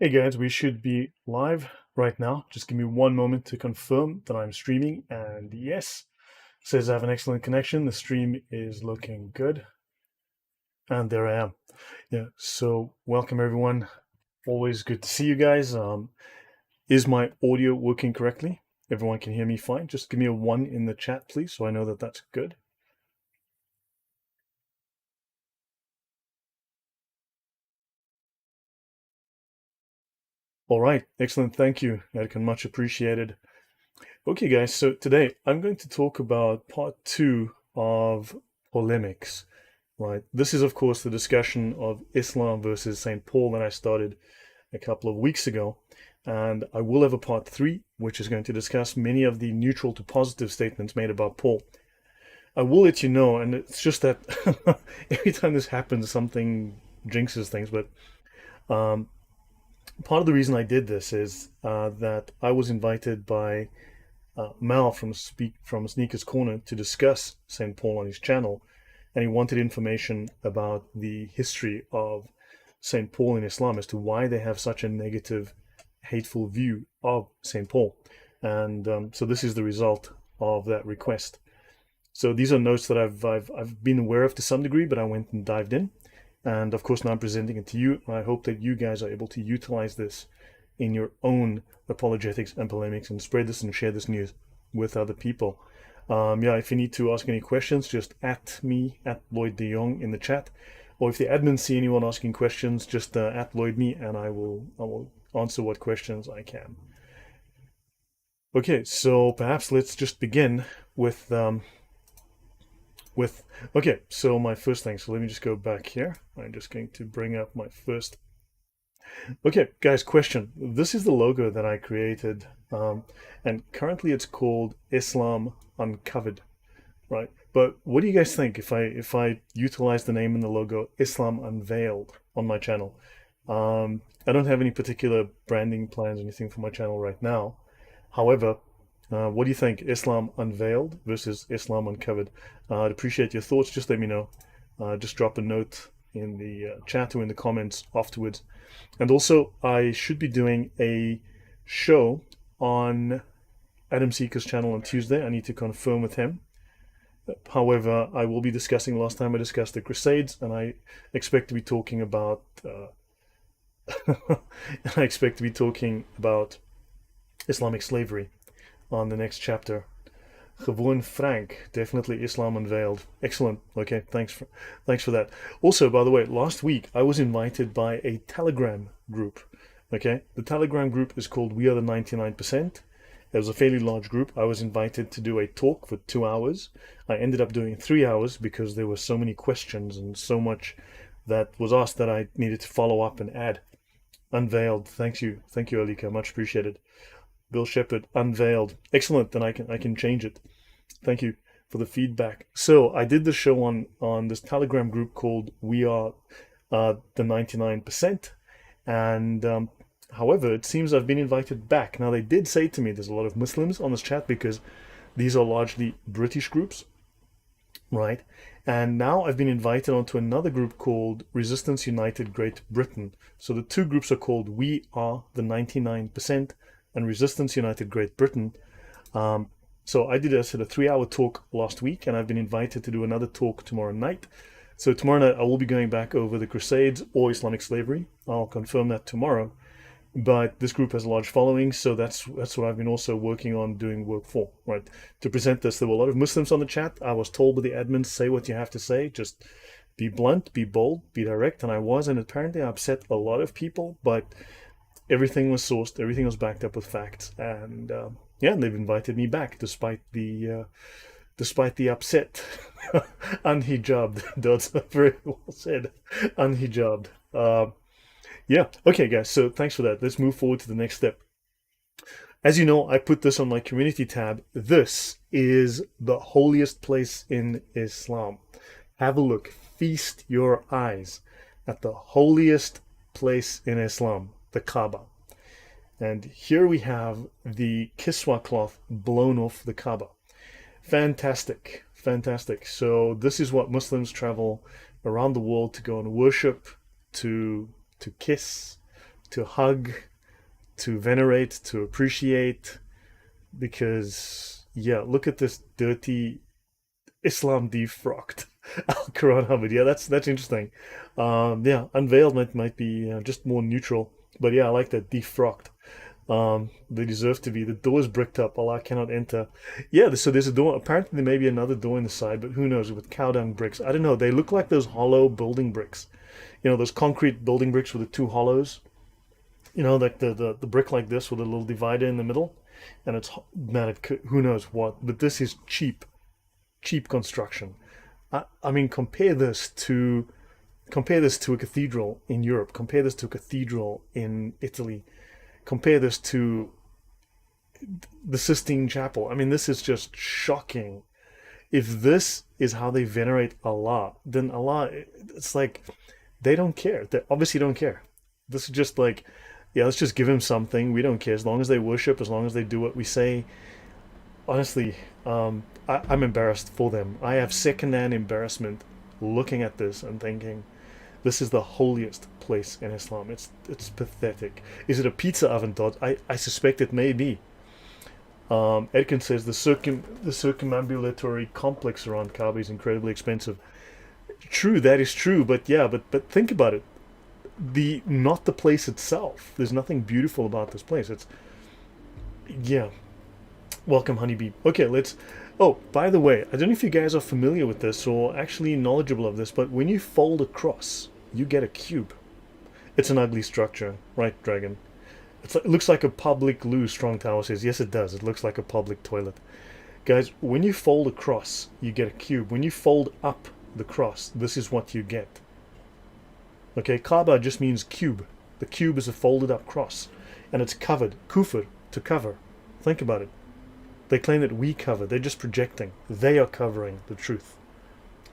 Hey guys, we should be live right now. Just give me one moment to confirm that I'm streaming. And yes, says I have an excellent connection. The stream is looking good. And there I am. Yeah, so welcome everyone. Always good to see you guys. Is my audio working correctly? Everyone can hear me fine. Just give me a one in the chat, please, so I know that that's good. All right, excellent. Thank you, Edkin. Much appreciated. Okay, guys, so today I'm going to talk about part two of Paulemics. Right. This is, of course, the discussion of Islam versus St. Paul that I started a couple of weeks ago. And I will have a part three, which is going to discuss many of the neutral to positive statements made about Paul. I will let you know, and it's just that every time this happens, something jinxes things. But um, part of the reason I did this is that I was invited by Mal from Sneakers Corner to discuss St. Paul on his channel, and he wanted information about the history of St. Paul in Islam as to why they have such a negative, hateful view of St. Paul. And so this is the result of that request. So these are notes that I've been aware of to some degree, but I went and dived in. And of course, now I'm presenting it to you. I hope that you guys are able to utilize this in your own apologetics and polemics and spread this and share this news with other people. Yeah, if you need to ask any questions, just at me, at Lloyd de Jongh in the chat. Or if the admins see anyone asking questions, just at Lloyd me and I will answer what questions I can. Okay, so perhaps let's just begin with okay, so my first thing, so let me just go back here. I'm just going to bring up my first. Okay, guys, question. This is the logo that I created, and currently it's called Islam Uncovered, right? But what do you guys think if I utilize the name and the logo Islam Unveiled on my channel? I don't have any particular branding plans or anything for my channel right now. However, what do you think? Islam Unveiled versus Islam Uncovered? I'd appreciate your thoughts. Just let me know. Just drop a note in the chat or in the comments afterwards. And also, I should be doing a show on Adam Seeker's channel on Tuesday. I need to confirm with him. However, I will be discussing, last time I discussed the Crusades, and I expect to be talking about I expect to be talking about Islamic slavery on the next chapter. Gewoon Frank, definitely Islam Unveiled. Excellent. Okay, thanks for that. Also, by the way, last week I was invited by a Telegram group. Okay, the Telegram group is called We Are the 99%. It was a fairly large group. I was invited to do a talk for 2 hours. I ended up doing 3 hours because there were so many questions and so much that was asked that I needed to follow up and add. Unveiled. Thank you, Alika. Much appreciated. Bill Shepherd, unveiled. Excellent. Then I can change it. Thank you for the feedback. So I did the show on this Telegram group called We Are the 99%, and however, it seems I've been invited back. Now they did say to me there's a lot of Muslims on this chat because these are largely British groups, right? And now I've been invited onto another group called Resistance United Great Britain. So the two groups are called We Are the 99% and Resistance United Great Britain. So I said a 3 hour talk last week, and I've been invited to do another talk tomorrow night. So tomorrow night I will be going back over the Crusades or Islamic slavery. I'll confirm that tomorrow. But this group has a large following, so that's what I've been also working on doing work for, right? To present this, there were a lot of Muslims on the chat. I was told by the admins, say what you have to say, just be blunt, be bold, be direct, and I was, and apparently I upset a lot of people, but everything was sourced, everything was backed up with facts, and yeah, they've invited me back despite the upset. Unhijabed. That's very well said. Unhijabed. Yeah. Okay, guys. So thanks for that. Let's move forward to the next step. As you know, I put this on my community tab. This is the holiest place in Islam. Have a look. Feast your eyes at the holiest place in Islam, the Kaaba. And here we have the Kiswa cloth blown off the Kaaba. Fantastic, fantastic. So this is what Muslims travel around the world to go and worship, to kiss, to hug, to venerate, to appreciate, because yeah, look at this dirty Islam defrocked Al Quran Hubbard. Yeah, that's interesting. Yeah, unveiled might be just more neutral, but yeah, I like that defrocked. They deserve to be. The door is bricked up. Allah cannot enter. Yeah, so there's a door. Apparently, there may be another door in the side, but who knows? With cow dung bricks, I don't know. They look like those hollow building bricks. You know, those concrete building bricks with the two hollows. You know, like the brick like this with a little divider in the middle, and it's man, who knows what. But this is cheap construction. I mean, compare this to a cathedral in Europe. Compare this to a cathedral in Italy. Compare this to the Sistine Chapel. I mean, this is just shocking. If this is how they venerate Allah, then Allah, it's like they don't care. They obviously don't care. This is just like, yeah, let's just give him something. We don't care as long as they worship, as long as they do what we say. Honestly, I'm embarrassed for them. I have second-hand embarrassment looking at this and thinking, this is the holiest place in Islam. It's pathetic. Is it a pizza oven, Todd? I suspect it may be. Edkin says the circumambulatory complex around Kaaba is incredibly expensive. True, that is true, but yeah, but think about it. Not the place itself. There's nothing beautiful about this place. It's yeah. Welcome, honeybee. Okay, let's. Oh, by the way, I don't know if you guys are familiar with this or actually knowledgeable of this, but when you fold across, you get a cube. It's an ugly structure, right, Dragon? It looks like a public loo, Strong Tower says. Yes, it does. It looks like a public toilet. Guys, when you fold across, you get a cube. When you fold up the cross, this is what you get. Okay, Kaaba just means cube. The cube is a folded up cross, and it's covered. Kufr, to cover. Think about it. They claim that we cover. They're just projecting. They are covering the truth.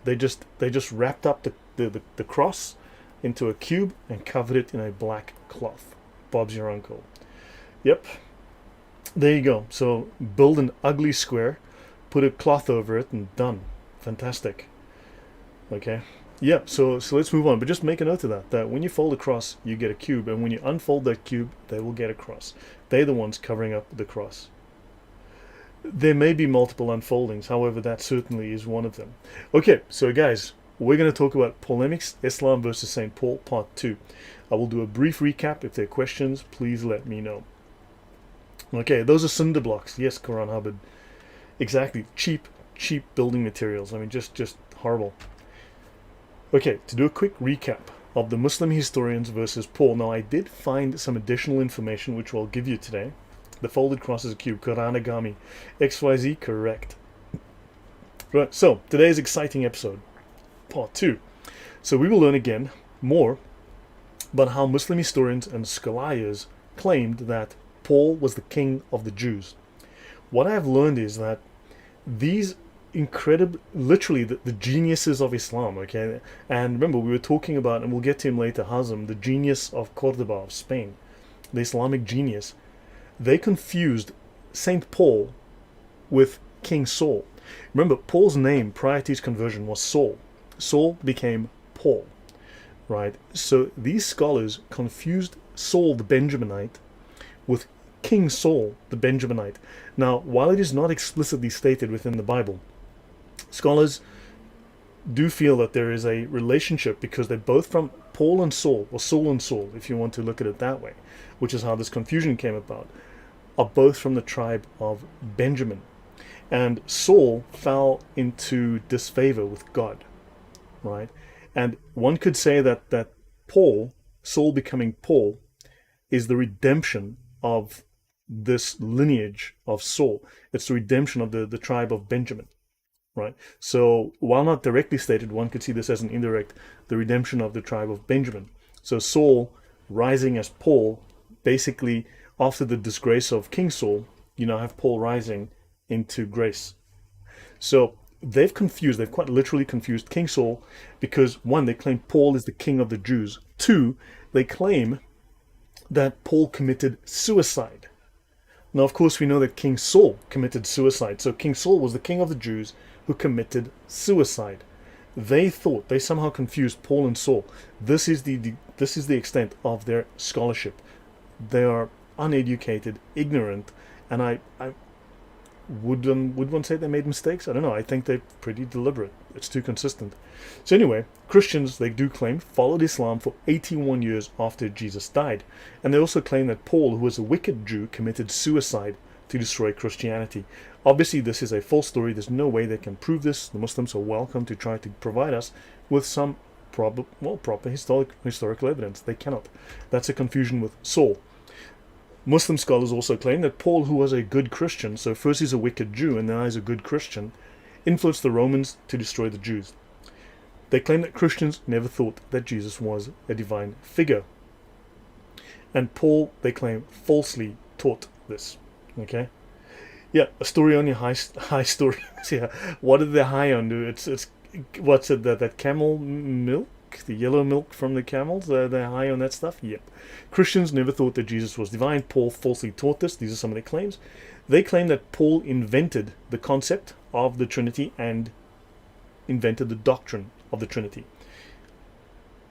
They just wrapped up the cross into a cube and covered it in a black cloth. Bob's your uncle. Yep. There you go. So build an ugly square, put a cloth over it, and done. Fantastic. Okay. Yeah, so let's move on. But just make a note of that when you fold a cross, you get a cube. And when you unfold that cube, they will get a cross. They're the ones covering up the cross. There may be multiple unfoldings, however, that certainly is one of them. Okay, so guys, we're going to talk about Paulemics, Islam versus St. Paul, Part 2. I will do a brief recap. If there are questions, please let me know. Okay, those are cinder blocks. Yes, Quran Hubbard. Exactly. Cheap building materials. I mean, just horrible. Okay, to do a quick recap of the Muslim historians versus Paul. Now, I did find some additional information, which I'll give you today. The folded cross is a cube. Quranagami. XYZ, correct. Right, so today's exciting episode, Part 2. So we will learn again more about how Muslim historians and scholars claimed that Paul was the king of the Jews. What I have learned is that these incredible, literally the geniuses of Islam, okay? And remember, we were talking about, and we'll get to him later, Hazm, the genius of Cordoba, of Spain, the Islamic genius. They confused Saint Paul with King Saul. Remember, Paul's name prior to his conversion was Saul. Saul became Paul, right? So these scholars confused Saul the Benjaminite with King Saul the Benjaminite. Now, while it is not explicitly stated within the Bible, scholars do feel that there is a relationship because they're both from Paul and Saul, or Saul and Saul, if you want to look at it that way, which is how this confusion came about, are both from the tribe of Benjamin. And Saul fell into disfavor with God, right? And one could say that Paul, Saul becoming Paul, is the redemption of this lineage of Saul. It's the redemption of the tribe of Benjamin, right? So while not directly stated, one could see this as an indirect, the redemption of the tribe of Benjamin. So Saul rising as Paul, basically after the disgrace of King Saul, you now have Paul rising into grace. So they've quite literally confused King Saul because, one, they claim Paul is the king of the Jews. Two, they claim that Paul committed suicide. Now, of course, we know that King Saul committed suicide. So King Saul was the king of the Jews who committed suicide. They somehow confused Paul and Saul. This is the extent of their scholarship. They are uneducated, ignorant, and I would one say they made mistakes? I don't know. I think they're pretty deliberate. It's too consistent. So anyway, Christians, they do claim, followed Islam for 81 years after Jesus died. And they also claim that Paul, who was a wicked Jew, committed suicide to destroy Christianity. Obviously, this is a false story. There's no way they can prove this. The Muslims are welcome to try to provide us with some proper historical evidence. They cannot. That's a confusion with Saul. Muslim scholars also claim that Paul, who was a good Christian, so first he's a wicked Jew and now he's a good Christian, influenced the Romans to destroy the Jews. They claim that Christians never thought that Jesus was a divine figure. And Paul, they claim, falsely taught this. Okay? Yeah, a story on your high story. Yeah, what did the high on do? It's what's it, that camel milk? The yellow milk from the camels, they're high on that stuff? Yep. Christians never thought that Jesus was divine. Paul falsely taught this. These are some of their claims. They claim that Paul invented the concept of the Trinity and invented the doctrine of the Trinity.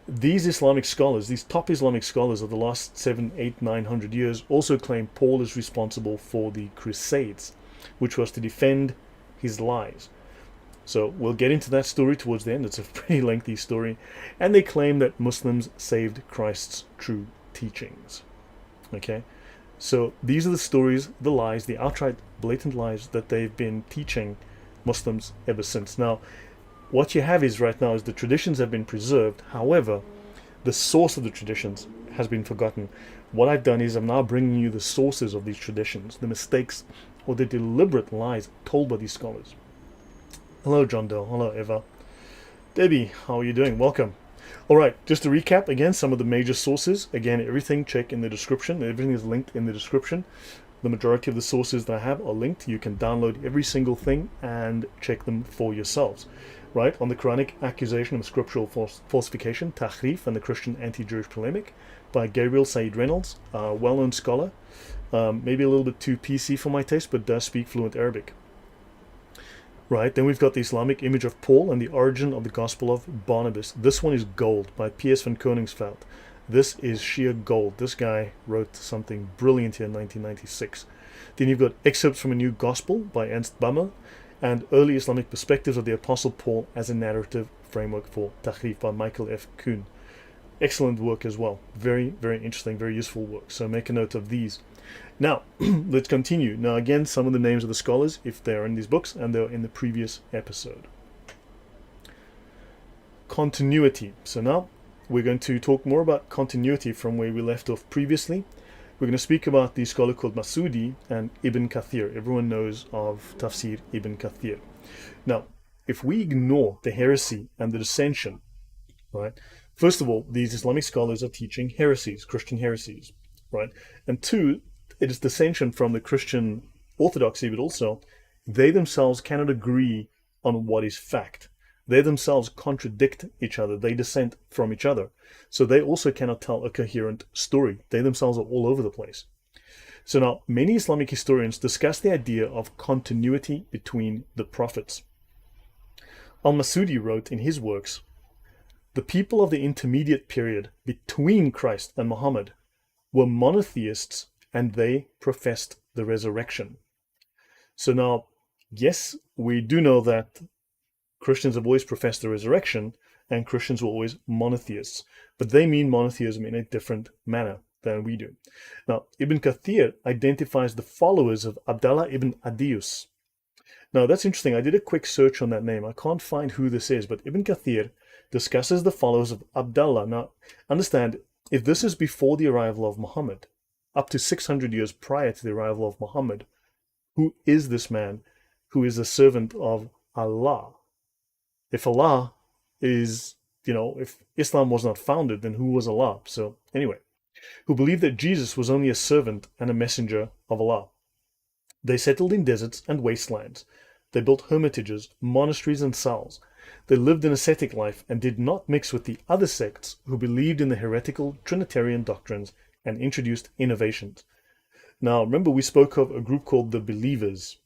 These Islamic scholars, these top Islamic scholars of the last 700, 800, 900 years also claim Paul is responsible for the Crusades, which was to defend his lies. So we'll get into that story towards the end. It's a pretty lengthy story. And they claim that Muslims saved Christ's true teachings. Okay? So these are the stories, the lies, the outright blatant lies that they've been teaching Muslims ever since. Now, what you have is right now is the traditions have been preserved. However, the source of the traditions has been forgotten. What I've done is I'm now bringing you the sources of these traditions, the mistakes or the deliberate lies told by these scholars. Hello, John Doe. Hello, Eva. Debbie, how are you doing? Welcome. All right, just to recap again, some of the major sources. Again, everything check in the description. Everything is linked in the description. The majority of the sources that I have are linked. You can download every single thing and check them for yourselves. Right, on the Quranic accusation of scriptural falsification, Tahrif, and the Christian anti-Jewish polemic by Gabriel Said Reynolds, a well-known scholar. Maybe a little bit too PC for my taste, but does speak fluent Arabic. Right, then we've got the Islamic image of Paul and the origin of the Gospel of Barnabas. This one is gold by P.S. van Koningsveld. This is sheer gold. This guy wrote something brilliant here in 1996. Then you've got excerpts from a new Gospel by Ernst Bummer and early Islamic perspectives of the Apostle Paul as a narrative framework for Tahrif by Michael F. Kuhn. Excellent work as well. Very, very interesting, very useful work. So make a note of these. Now, let's continue. Now, again, some of the names of the scholars, if they're in these books, and they're in the previous episode. Continuity. So now, we're going to talk more about continuity from where we left off previously. We're going to speak about the scholar called Masudi and Ibn Kathir. Everyone knows of Tafsir Ibn Kathir. Now, if we ignore the heresy and the dissension, right? First of all, these Islamic scholars are teaching heresies, Christian heresies, right? And two, it is dissension from the Christian orthodoxy, but also they themselves cannot agree on what is fact. They themselves contradict each other. They dissent from each other. So they also cannot tell a coherent story. They themselves are all over the place. So now, many Islamic historians discuss the idea of continuity between the prophets. Al-Masudi wrote in his works, "The people of the intermediate period between Christ and Muhammad were monotheists and they professed the resurrection." So now, yes, we do know that Christians have always professed the resurrection, and Christians were always monotheists. But they mean monotheism in a different manner than we do. Now, Ibn Kathir identifies the followers of Abdallah ibn Adius. Now, that's interesting. I did a quick search on that name. I can't find who this is, but Ibn Kathir discusses the followers of Abdallah. Now, understand, if this is before the arrival of Muhammad, up to 600 years prior to the arrival of Muhammad, who is this man who is a servant of Allah? If Allah is, if Islam was not founded, then who was Allah? So anyway, who believed that Jesus was only a servant and a messenger of Allah. They settled in deserts and wastelands. They built hermitages, monasteries and cells. They lived an ascetic life and did not mix with the other sects who believed in the heretical Trinitarian doctrines and introduced innovations. Now, remember we spoke of a group called the Believers,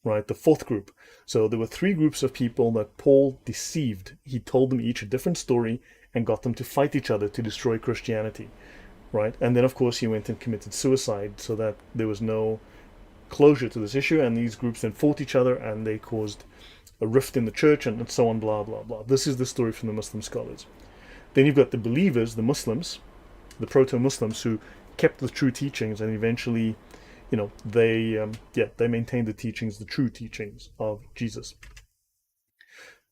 right? The fourth group. So there were three groups of people that Paul deceived. He told them each a different story and got them to fight each other to destroy Christianity, right? And then, of course, he went and committed suicide so that there was no closure to this issue. And these groups then fought each other and they caused a rift in the church and so on, blah, blah, blah. This is the story from the Muslim scholars. Then you've got the believers, the Muslims, the proto-Muslims who kept the true teachings and eventually, they maintained the teachings, the true teachings of Jesus.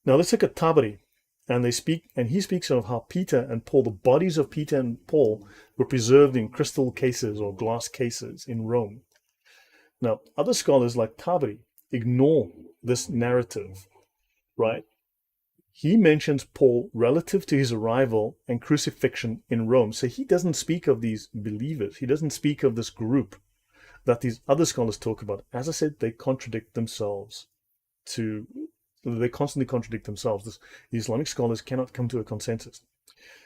Now let's look at Tabari, and he speaks of how Peter and Paul, the bodies of Peter and Paul, were preserved in crystal cases or glass cases in Rome. Now, other scholars like Tabari ignore this narrative, right? He mentions Paul relative to his arrival and crucifixion in Rome. So he doesn't speak of these believers. He doesn't speak of this group that these other scholars talk about. As I said, they contradict themselves. They constantly contradict themselves. The Islamic scholars cannot come to a consensus.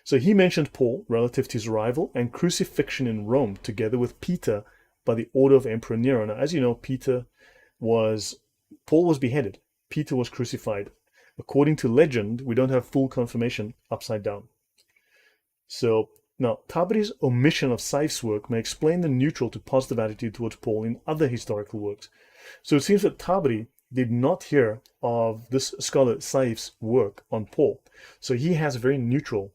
So he mentioned Paul relative to his arrival and crucifixion in Rome, together with Peter by the order of Emperor Nero. Now, as you know, Paul was beheaded. Peter was crucified. According to legend, we don't have full confirmation, upside down. So now, Tabari's omission of Saif's work may explain the neutral to positive attitude towards Paul in other historical works. So it seems that Tabari did not hear of this scholar Saif's work on Paul. So he has a very neutral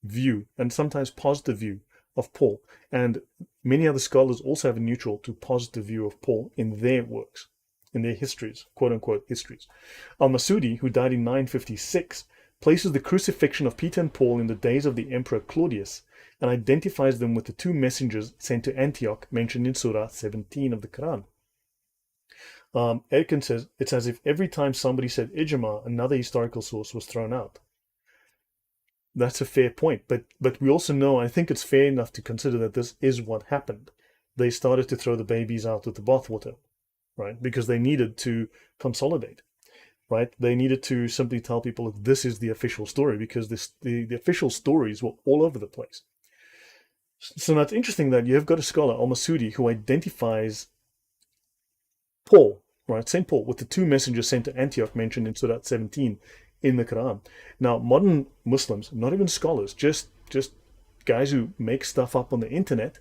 view and sometimes positive view of Paul. And many other scholars also have a neutral to positive view of Paul in their works, in their histories, quote-unquote histories. Al-Masudi, who died in 956, places the crucifixion of Peter and Paul in the days of the Emperor Claudius and identifies them with the two messengers sent to Antioch mentioned in Surah 17 of the Quran. Erkin says, it's as if every time somebody said Ijma, another historical source was thrown out. That's a fair point, but we also know, I think it's fair enough to consider that this is what happened. They started to throw the babies out with the bathwater, right? Because they needed to consolidate, right? They needed to simply tell people that this is the official story, because the official stories were all over the place. So now it's interesting that you have got a scholar, Al-Masudi, who identifies Paul, right, St. Paul, with the two messengers sent to Antioch mentioned in Surah 17 in the Quran. Now, modern Muslims, not even scholars, just guys who make stuff up on the internet,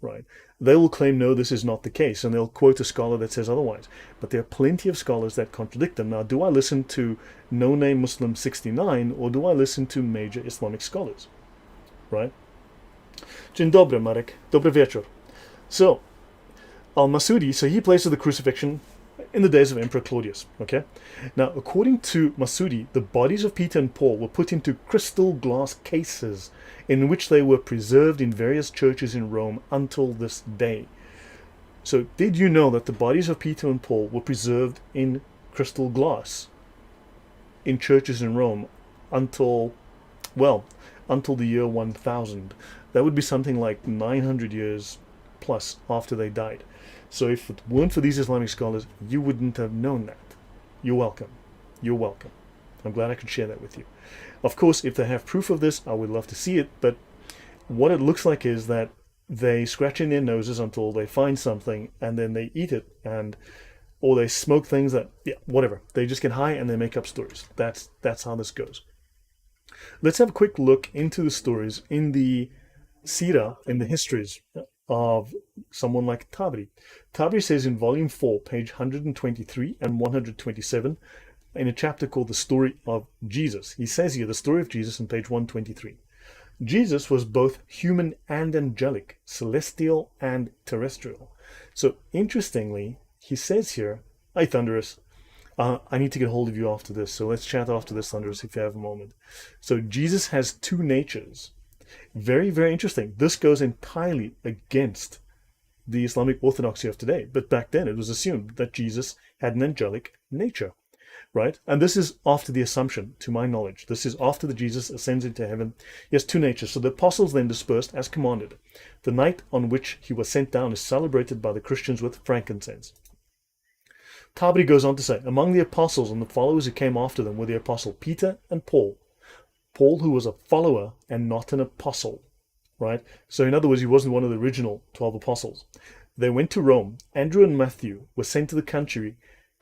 right, they will claim, no, this is not the case, and they'll quote a scholar that says otherwise. But there are plenty of scholars that contradict them. Now, do I listen to No-Name Muslim 69, or do I listen to major Islamic scholars, right? Dzień dobry, Marek. Dobry wieczór. So, Al-Masudi, so he places the crucifixion in the days of Emperor Claudius, okay? Now, according to Masudi, the bodies of Peter and Paul were put into crystal glass cases in which they were preserved in various churches in Rome until this day. So, did you know that the bodies of Peter and Paul were preserved in crystal glass in churches in Rome until the year 1000? That would be something like 900 years plus after they died. So if it weren't for these Islamic scholars, you wouldn't have known that. You're welcome. You're welcome. I'm glad I could share that with you. Of course, if they have proof of this, I would love to see it, but what it looks like is that they scratch in their noses until they find something, and then they eat it, or they smoke things that, whatever. They just get high and they make up stories. That's how this goes. Let's have a quick look into the stories in the Sirah, in the histories of someone like Tabari. Tabari says in volume 4, page 123 and 127, in a chapter called The Story of Jesus. He says here, the story of Jesus on page 123. Jesus was both human and angelic, celestial and terrestrial. So interestingly, he says here, hi Thunderous, I need to get hold of you after this, so let's chat after this, Thunderous, if you have a moment. So Jesus has two natures. Very, very interesting. This goes entirely against the Islamic orthodoxy of today. But back then it was assumed that Jesus had an angelic nature, right? And this is after the assumption, to my knowledge. This is after the Jesus ascends into heaven. He has two natures. So the apostles then dispersed as commanded. The night on which he was sent down is celebrated by the Christians with frankincense. Tabari goes on to say, among the apostles and the followers who came after them were the apostle Peter and Paul. Paul, who was a follower and not an apostle, right? So in other words, he wasn't one of the original 12 apostles. They went to Rome. Andrew and Matthew were sent to the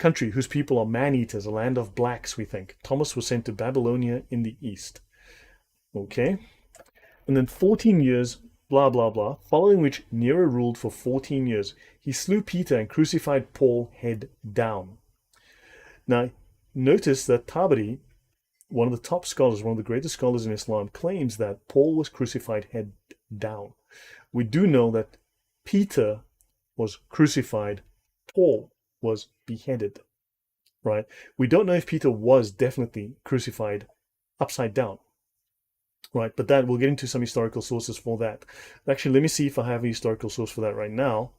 country whose people are man-eaters, a land of blacks, we think. Thomas was sent to Babylonia in the east. Okay. And then 14 years, blah, blah, blah, following which Nero ruled for 14 years. He slew Peter and crucified Paul head down. Now, notice that Tabari, one of the top scholars, one of the greatest scholars in Islam, claims that Paul was crucified head down. We do know that Peter was crucified, Paul was beheaded, right? We don't know if Peter was definitely crucified upside down, right? But that, we'll get into some historical sources for that. Actually, let me see if I have a historical source for that right now,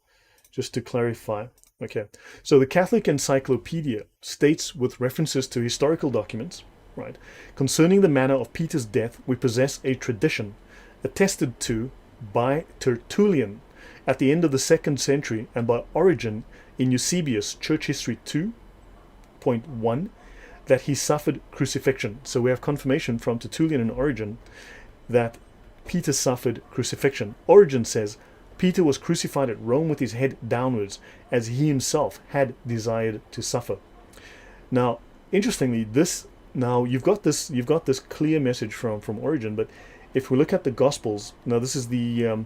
just to clarify. Okay, so the Catholic Encyclopedia states, with references to historical documents, right, concerning the manner of Peter's death, we possess a tradition attested to by Tertullian at the end of the 2nd century and by Origen in Eusebius, Church History 2.1, that he suffered crucifixion. So we have confirmation from Tertullian and Origen that Peter suffered crucifixion. Origen says Peter was crucified at Rome with his head downwards, as he himself had desired to suffer. Now, interestingly, you've got this clear message from Origen, but if we look at the Gospels, now this is the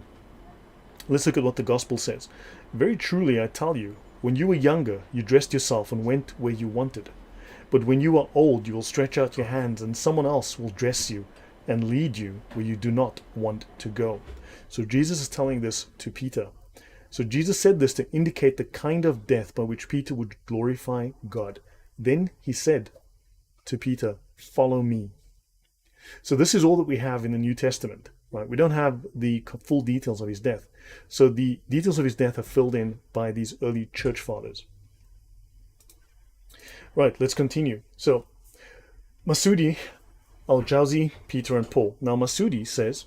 let's look at what the Gospel says. Very truly, I tell you, when you were younger, you dressed yourself and went where you wanted. But when you are old, you will stretch out your hands, and someone else will dress you and lead you where you do not want to go. So Jesus is telling this to Peter. So Jesus said this to indicate the kind of death by which Peter would glorify God. Then he said to Peter, "Follow me." So this is all that we have in the New Testament, right? We don't have the full details of his death. So the details of his death are filled in by these early church fathers. Right, let's continue. So Masudi, Al-Jawzi, Peter and Paul. Now Masudi says,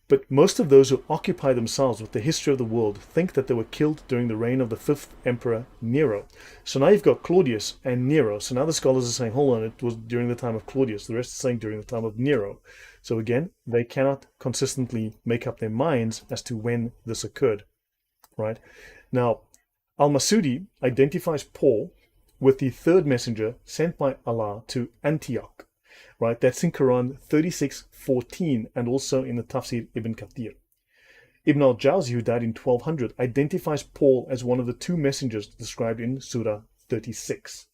but most of those who occupy themselves with the history of the world think that they were killed during the reign of the 5th emperor Nero. So now you've got Claudius and Nero. So now the scholars are saying, hold on, it was during the time of Claudius. The rest is saying during the time of Nero. So again, they cannot consistently make up their minds as to when this occurred, right? Now, Al-Masudi identifies Paul with the 3rd messenger sent by Allah to Antioch. Right, that's in Quran 36:14 and also in the Tafsir Ibn Kathir. Ibn al-Jawzi, who died in 1200, identifies Paul as one of the 2 messengers described in Surah 36.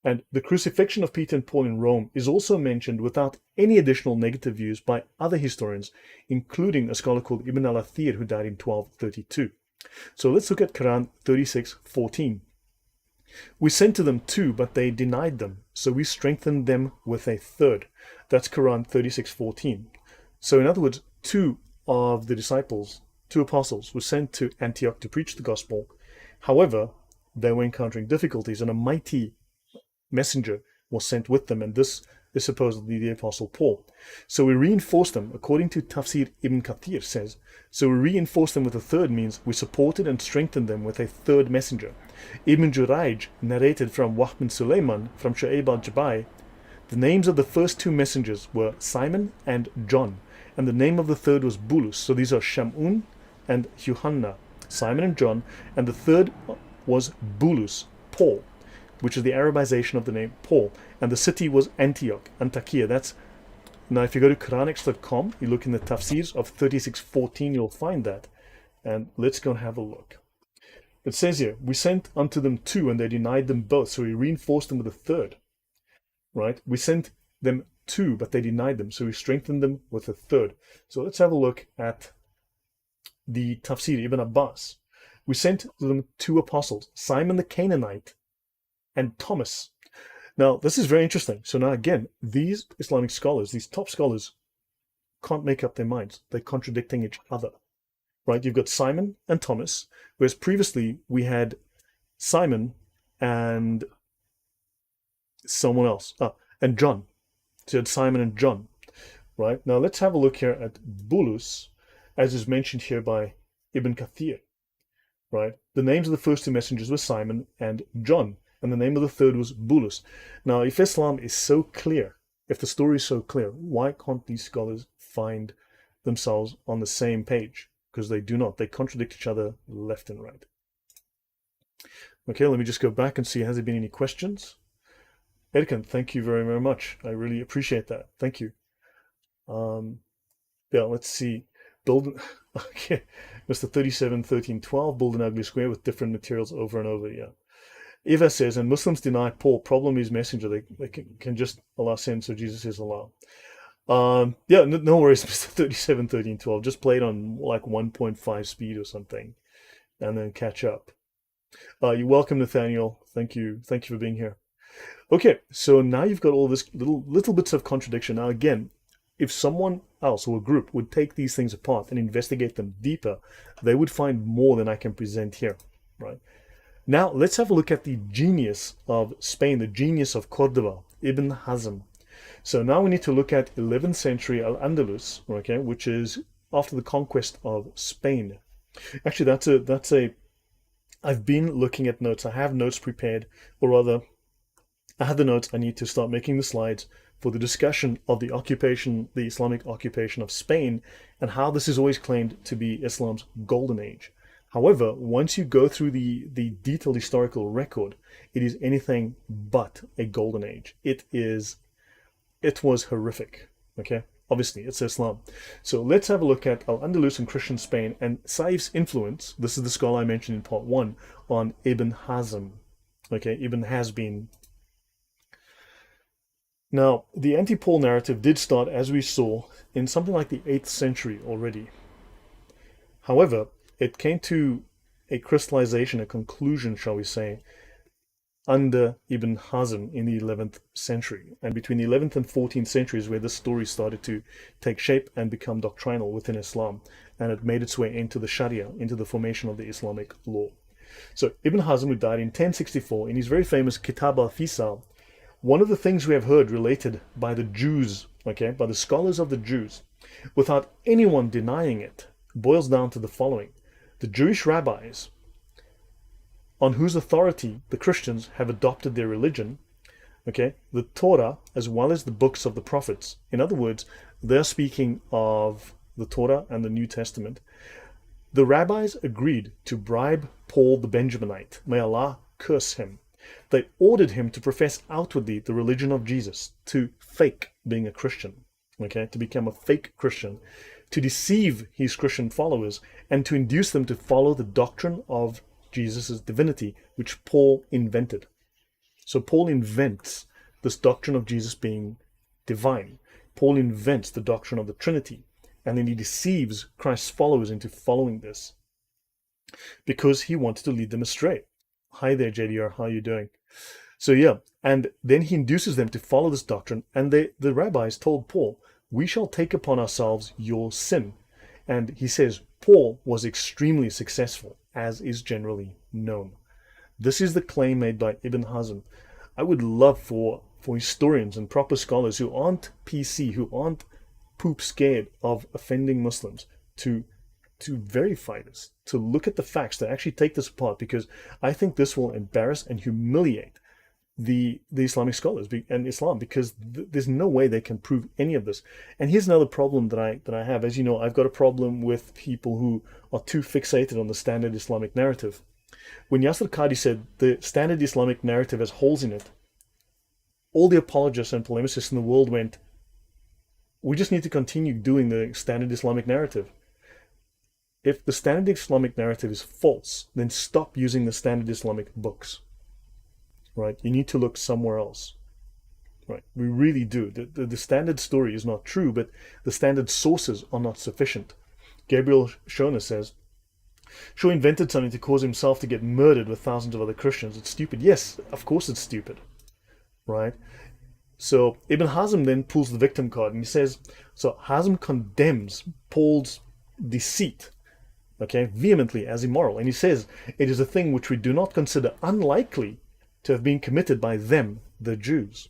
And the crucifixion of Peter and Paul in Rome is also mentioned without any additional negative views by other historians, including a scholar called Ibn al-Athir, who died in 1232. So let's look at Quran 36:14. We sent to them 2, but they denied them, so we strengthened them with a 3rd. That's Quran 36:14. So in other words, 2 of the disciples, 2 apostles, were sent to Antioch to preach the gospel. However, they were encountering difficulties, and a mighty messenger was sent with them, and this is supposedly the apostle Paul. So we reinforced them, according to Tafsir Ibn Kathir says. So we reinforced them with a 3rd means we supported and strengthened them with a 3rd messenger. Ibn Jurayj narrated from Wahb bin Sulaiman from Shu'aib al-Jabai, the names of the first 2 messengers were Simon and John, and the name of the 3rd was Bulus. So these are Shamun and Yuhanna, Simon and John, and the 3rd was Bulus, Paul, which is the Arabization of the name Paul, and the city was Antioch, Antakya. That's now, if you go to Quranics.com, you look in the tafsirs of 36:14, you'll find that. And let's go and have a look. It says here, we sent unto them 2, and they denied them both, so we reinforced them with a 3rd. Right? We sent them 2, but they denied them, so we strengthened them with a 3rd. So let's have a look at the tafsir Ibn Abbas. We sent to them 2 apostles, Simon the Canaanite and Thomas. Now, this is very interesting. So now again, these Islamic scholars, these top scholars, can't make up their minds. They're contradicting each other, right? You've got Simon and Thomas, whereas previously we had Simon and someone else, and John. So you had Simon and John, right? Now let's have a look here at Bulus, as is mentioned here by Ibn Kathir, right? The names of the first 2 messengers were Simon and John, and the name of the 3rd was Bulus. Now, if Islam is so clear, if the story is so clear, why can't these scholars find themselves on the same page? Because they do not. They contradict each other left and right. Okay, let me just go back and see, has there been any questions? Edkin, thank you very, very much. I really appreciate that. Thank you. Um, yeah, let's see. Build, okay, Mr. 371312, build an ugly square with different materials over and over. Yeah. Eva says, and Muslims deny Paul. Problem is messenger. They can just Allah send, so Jesus is Allah. Yeah, no worries, Mr. 371312. Just play it on like 1.5 speed or something, and then catch up. You're welcome, Nathaniel. Thank you. Thank you for being here. Okay, so now you've got all this little bits of contradiction. Now again, if someone else or a group would take these things apart and investigate them deeper, they would find more than I can present here, right? Now let's have a look at the genius of Spain, the genius of Cordoba, Ibn Hazm. So now we need to look at 11th century Al-Andalus, okay, which is after the conquest of Spain. Actually, I've been looking at notes. I have notes prepared, or rather, I have the notes. I need to start making the slides for the discussion of the occupation, the Islamic occupation of Spain, and how this is always claimed to be Islam's golden age. However, once you go through the detailed historical record, it is anything but a golden age. It was horrific, okay? Obviously, it's Islam. So let's have a look at Al-Andalus and Christian Spain and Saif's influence. This is the scholar I mentioned in part 1 on Ibn Hazm, okay? Ibn Hazm. Now, the anti-Paul narrative did start, as we saw, in something like the 8th century already. However, it came to a crystallization, a conclusion, shall we say, under Ibn Hazm in the 11th century. And between the 11th and 14th centuries where this story started to take shape and become doctrinal within Islam. And it made its way into the Sharia, into the formation of the Islamic law. So Ibn Hazm, who died in 1064, in his very famous Kitab al-Fisal, one of the things we have heard related by the Jews, okay, by the scholars of the Jews, without anyone denying it, boils down to the following. The Jewish rabbis, on whose authority the Christians have adopted their religion, okay, the Torah as well as the books of the prophets. In other words, they're speaking of the Torah and the New Testament. The rabbis agreed to bribe Paul the Benjaminite. May Allah curse him. They ordered him to profess outwardly the religion of Jesus, to fake being a Christian, okay, to become a fake Christian, to deceive his Christian followers, and to induce them to follow the doctrine of Jesus' divinity, which Paul invented. So Paul invents this doctrine of Jesus being divine. Paul invents the doctrine of the Trinity, and then he deceives Christ's followers into following this because he wanted to lead them astray. Hi there, JDR, how are you doing? So yeah, and then he induces them to follow this doctrine, and the rabbis told Paul, we shall take upon ourselves your sin. And he says, Paul was extremely successful, as is generally known. This is the claim made by Ibn Hazm. I would love for historians and proper scholars who aren't PC, who aren't poop scared of offending Muslims, to verify this, to look at the facts, to actually take this apart, because I think this will embarrass and humiliate the Islamic scholars and Islam, because there's no way they can prove any of this. And here's another problem that I have. As you know, I've got a problem with people who are too fixated on the standard Islamic narrative. When Yasser Qadi said the standard Islamic narrative has holes in it, all the apologists and polemicists in the world went, we just need to continue doing the standard Islamic narrative. If the standard Islamic narrative is false, then stop using the standard Islamic books. Right? You need to look somewhere else. Right? We really do. The standard story is not true, but the standard sources are not sufficient. Gabriel Schoner says, Shaw invented something to cause himself to get murdered with thousands of other Christians. It's stupid. Yes, of course it's stupid. Right? So Ibn Hazm then pulls the victim card and he says, so Hazm condemns Paul's deceit, okay, vehemently as immoral. And he says, it is a thing which we do not consider unlikely to have been committed by them, the Jews,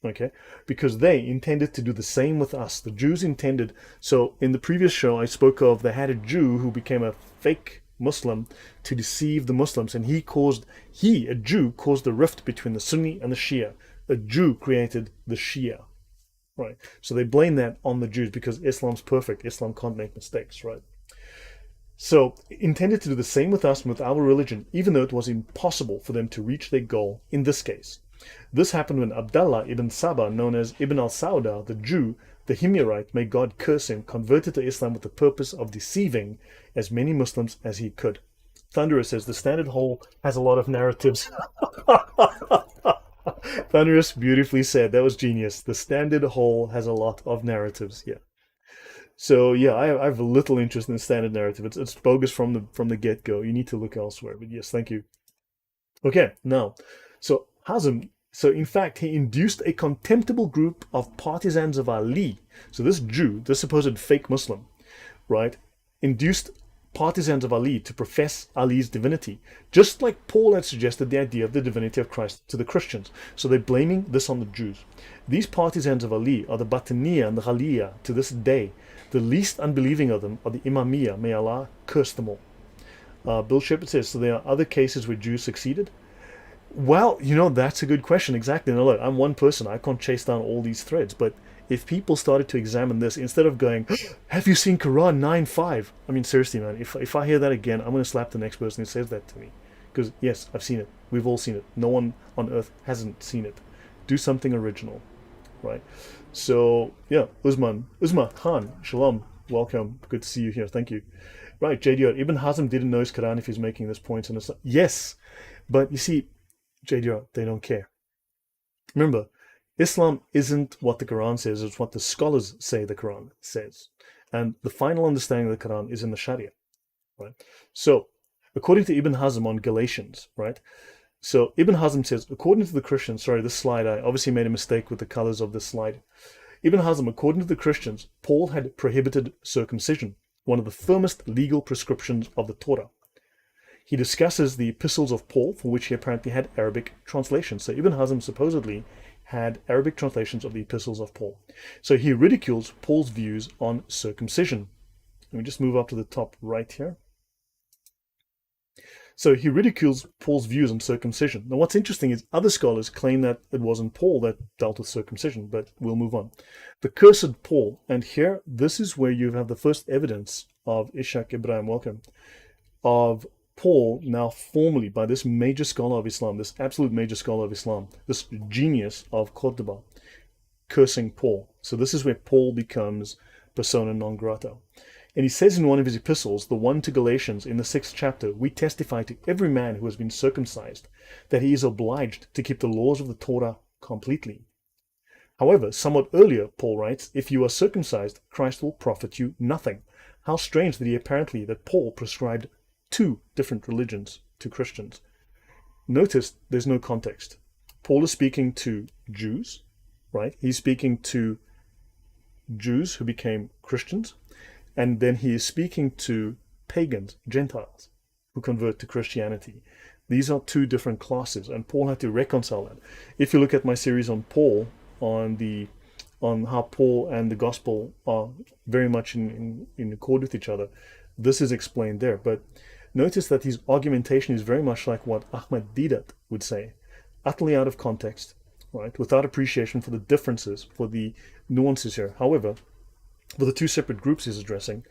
okay, because they intended to do the same with us. The Jews intended, so in the previous show I spoke of, they had a Jew who became a fake Muslim to deceive the Muslims, and a Jew, caused the rift between the Sunni and the Shia. A Jew created the Shia, right? So they blame that on the Jews because Islam's perfect. Islam can't make mistakes, right? So, intended to do the same with us and with our religion, even though it was impossible for them to reach their goal in this case. This happened when Abdallah ibn Saba, known as Ibn al-Sauda, the Jew, the Himyarite, may God curse him, converted to Islam with the purpose of deceiving as many Muslims as he could. Thunderer says the Standard Hole has a lot of narratives. Thunderous beautifully said. That was genius. The Standard Hole has a lot of narratives. Yeah. So yeah, I have a little interest in the standard narrative. It's bogus from the get go. You need to look elsewhere. But yes, thank you. Okay, now, so Hazm. So in fact, he induced a contemptible group of partisans of Ali. So this Jew, this supposed fake Muslim, right, induced partisans of Ali to profess Ali's divinity, just like Paul had suggested the idea of the divinity of Christ to the Christians. So they're blaming this on the Jews. These partisans of Ali are the Batiniya and the Ghaliya to this day. The least unbelieving of them are the Imamiyya. May Allah curse them all. Bill Shepherd says, so there are other cases where Jews succeeded? Well, that's a good question. Exactly. Now, look, I'm one person. I can't chase down all these threads. But if people started to examine this, instead of going, have you seen Quran 9:5? I mean, seriously, man, if I hear that again, I'm going to slap the next person who says that to me. Because, yes, I've seen it. We've all seen it. No one on earth hasn't seen it. Do something original, right? So, yeah, Uzma Khan, shalom, welcome. Good to see you here. Thank you. Right, JDR, Ibn Hazm didn't know his Quran if he's making this point. And yes, but you see, JDR, they don't care. Remember, Islam isn't what the Quran says, it's what the scholars say the Quran says. And the final understanding of the Quran is in the Sharia, right? So, according to Ibn Hazm on Galatians, right? So, Ibn Hazm says, according to the Christians, sorry, this slide, I obviously made a mistake with the colors of this slide. Ibn Hazm, according to the Christians, Paul had prohibited circumcision, one of the firmest legal prescriptions of the Torah. He discusses the epistles of Paul, for which he apparently had Arabic translations. So Ibn Hazm supposedly had Arabic translations of the epistles of Paul. So he ridicules Paul's views on circumcision. Let me just move up to the top right here. So he ridicules Paul's views on circumcision. Now what's interesting is other scholars claim that it wasn't Paul that dealt with circumcision, but we'll move on. The cursed Paul, and here, this is where you have the first evidence of Ishaq Ibrahim, welcome, of Paul now formally by this major scholar of Islam, this absolute major scholar of Islam, this genius of Cordoba, cursing Paul. So this is where Paul becomes persona non grata. And he says in one of his epistles, the one to Galatians in the 6th chapter, we testify to every man who has been circumcised that he is obliged to keep the laws of the Torah completely. However, somewhat earlier, Paul writes, if you are circumcised, Christ will profit you nothing. How strange that Paul prescribed 2 different religions to Christians. Notice there's no context. Paul is speaking to Jews, right? He's speaking to Jews who became Christians, and then he is speaking to pagans, Gentiles, who convert to Christianity. These are 2 different classes, and Paul had to reconcile that. If you look at my series on Paul, on how Paul and the gospel are very much in accord with each other, this is explained there. But notice that his argumentation is very much like what Ahmad Didat would say, utterly out of context, right? Without appreciation for the differences, for the nuances here. However, for the 2 separate groups he's addressing,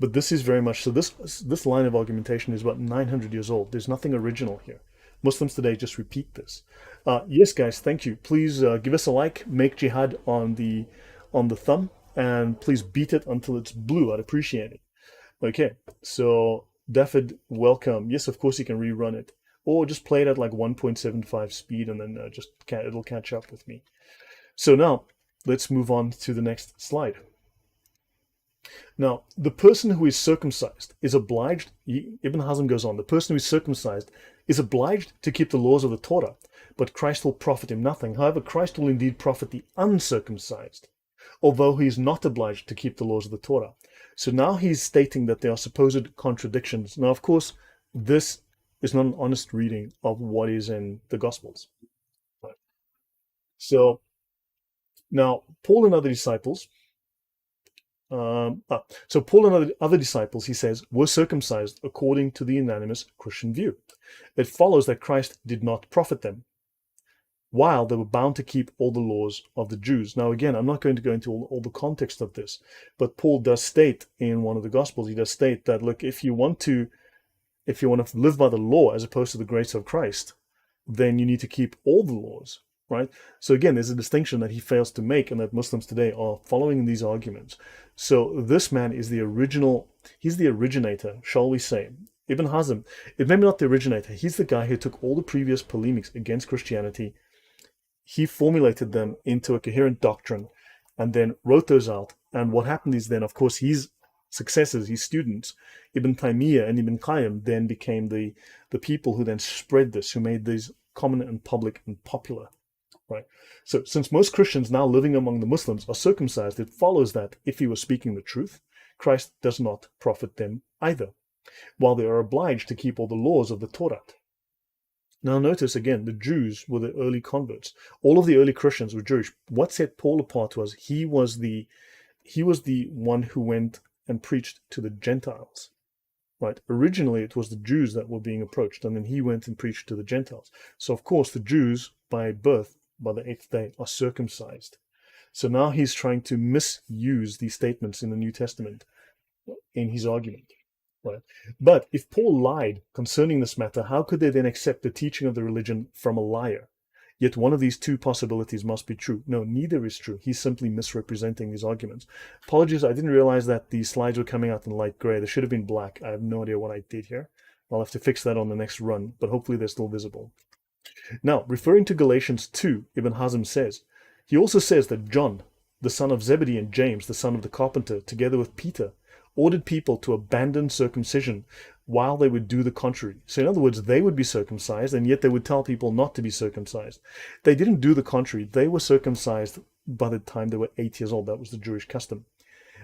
but this is very much, so this line of argumentation is about 900 years old. There's nothing original here. Muslims today just repeat this. Yes, guys, thank you. Please give us a like, make jihad on the thumb, and please beat it until it's blue. I'd appreciate it. Okay, so David, welcome. Yes, of course you can rerun it, or just play it at like 1.75 speed, and then it'll catch up with me. So now let's move on to the next slide. Now, the person who is circumcised is obliged, Ibn Hazm goes on, the person who is circumcised is obliged to keep the laws of the Torah, but Christ will profit him nothing. However, Christ will indeed profit the uncircumcised, although he is not obliged to keep the laws of the Torah. So now he's stating that there are supposed contradictions. Now, of course, this is not an honest reading of what is in the Gospels. So now, Paul and other disciples, other disciples, he says, were circumcised according to the unanimous Christian view. It follows that Christ did not profit them. while they were bound to keep all the laws of the Jews. Now, again, I'm not going to go into all the context of this, but Paul does state in one of the Gospels, he does state that, look, if you want to live by the law as opposed to the grace of Christ, then you need to keep all the laws, right? So again, there's a distinction that he fails to make and that Muslims today are following these arguments. So this man is he's the originator, shall we say. Ibn Hazm, maybe not the originator, he's the guy who took all the previous polemics against Christianity, he formulated them into a coherent doctrine and then wrote those out. And what happened is then, of course, his successors, his students, Ibn Taymiyyah and Ibn Qayyim, then became the people who then spread this, who made these common and public and popular, right? So since most Christians now living among the Muslims are circumcised, it follows that if he was speaking the truth, Christ does not profit them either, while they are obliged to keep all the laws of the Torah. Now notice again, the Jews were the early converts. All of the early Christians were Jewish. What set Paul apart was he was the one who went and preached to the Gentiles, right? Originally, it was the Jews that were being approached, and then he went and preached to the Gentiles. So, of course, the Jews, by birth, by the 8th day, are circumcised. So now he's trying to misuse these statements in the New Testament in his argument, right? But if Paul lied concerning this matter, how could they then accept the teaching of the religion from a liar? Yet one of these two possibilities must be true. No, neither is true. He's simply misrepresenting these arguments. Apologies, I didn't realize that the slides were coming out in light gray. They should have been black. I have no idea what I did here. I'll have to fix that on the next run, but hopefully they're still visible. Now, referring to Galatians 2, Ibn Hazm says, he also says that John, the son of Zebedee, and James, the son of the carpenter, together with Peter, ordered people to abandon circumcision while they would do the contrary. So in other words, they would be circumcised, and yet they would tell people not to be circumcised. They didn't do the contrary. They were circumcised by the time they were 8 years old. That was the Jewish custom.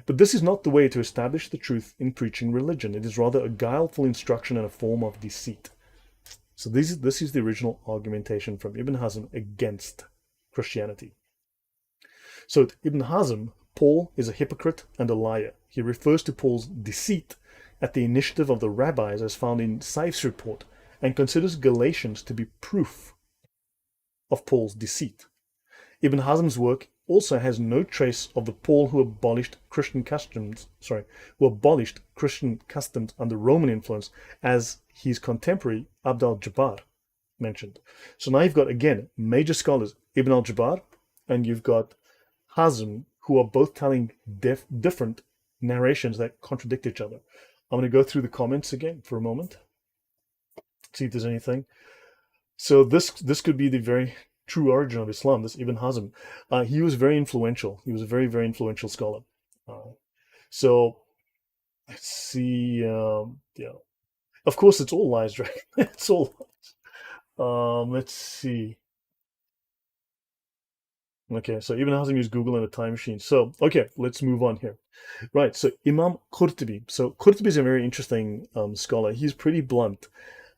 But this is not the way to establish the truth in preaching religion. It is rather a guileful instruction and a form of deceit. So this is the original argumentation from Ibn Hazm against Christianity. So Ibn Hazm, Paul is a hypocrite and a liar. He refers to Paul's deceit at the initiative of the rabbis as found in Saif's report, and considers Galatians to be proof of Paul's deceit. Ibn Hazm's work also has no trace of the Paul who abolished Christian customs under Roman influence, as his contemporary Abd al-Jabbar mentioned. So now you've got, again, major scholars, Ibn al-Jabbar, and you've got Hazm, who are both telling different narrations that contradict each other. I'm going to go through the comments again for a moment, see if there's anything. So this could be the very true origin of Islam, this Ibn Hazm. He was very influential. He was a very, very influential scholar. So let's see. Yeah, of course, it's all lies, right? It's all lies. Let's see. Okay, so Ibn Hazm used Google and a time machine. So, okay, let's move on here. Right, so Imam Qurtubi. So Qurtubi is a very interesting scholar. He's pretty blunt.